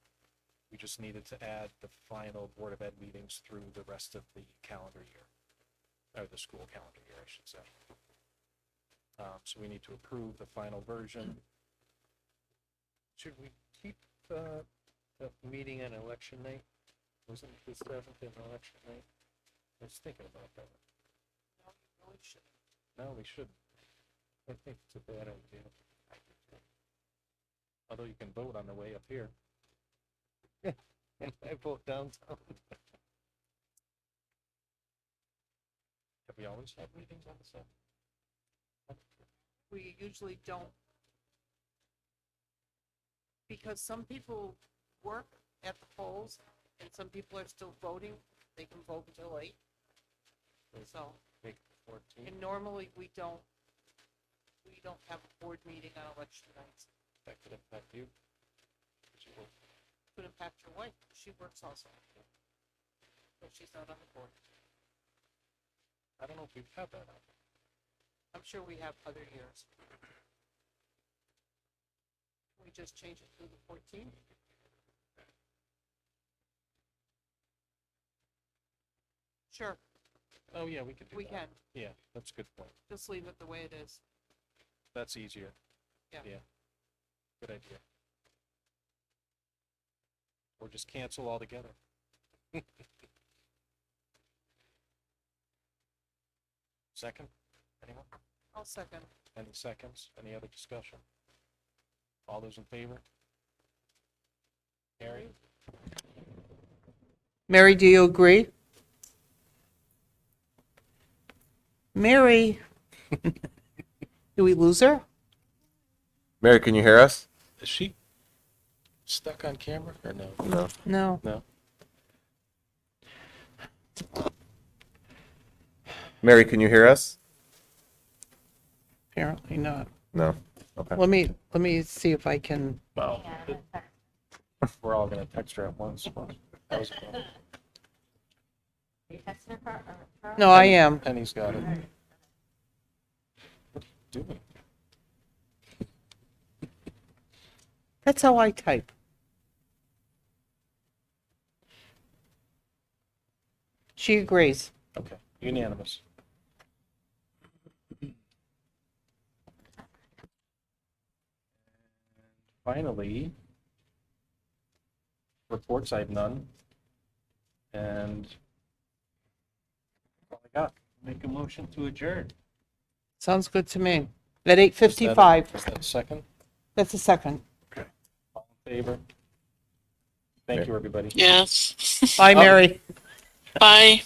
We just needed to add the final Board of Ed meetings through the rest of the calendar year, or the school calendar year, I should say. So we need to approve the final version. Should we keep the meeting on election night? Wasn't the 7th an election night? I was thinking about that. No, we should. I think it's a bad idea. Although you can vote on the way up here. I vote downtown. Have we always had meetings on the 7th? We usually don't. Because some people work at the polls and some people are still voting. They can vote until 8. So, Make it 14. and normally we don't have a board meeting on election nights. That could affect you. Could impact your wife. She works also. But she's not on the board. I don't know if we've had that. I'm sure we have other years. We just change it to the 14th. Sure, Oh, yeah, we could do we that. can. Yeah, that's a good point. Just leave it the way it is. That's easier. Yeah. Good idea. Or just cancel altogether. Second? Anyone? I'll second. Any seconds? Any other discussion? All those in favor? Carrie? Mary, do you agree? Mary. Do we lose her? Mary, can you hear us? Is she stuck on camera or no? No. No. No. Mary, can you hear us? Apparently not. No. Okay. Let me see if I can. Well, we're all gonna text her at once. That was fun. You texting her? No, I am. Penny's got it. What are you doing? That's how I type. She agrees. Okay, unanimous. Finally, reports, I have none. And all I got. Make a motion to adjourn. Sounds good to me. at 8:55. Is that a second? That's a second. All in favor? Thank Okay. you, everybody. Yes. Bye, Mary. Bye.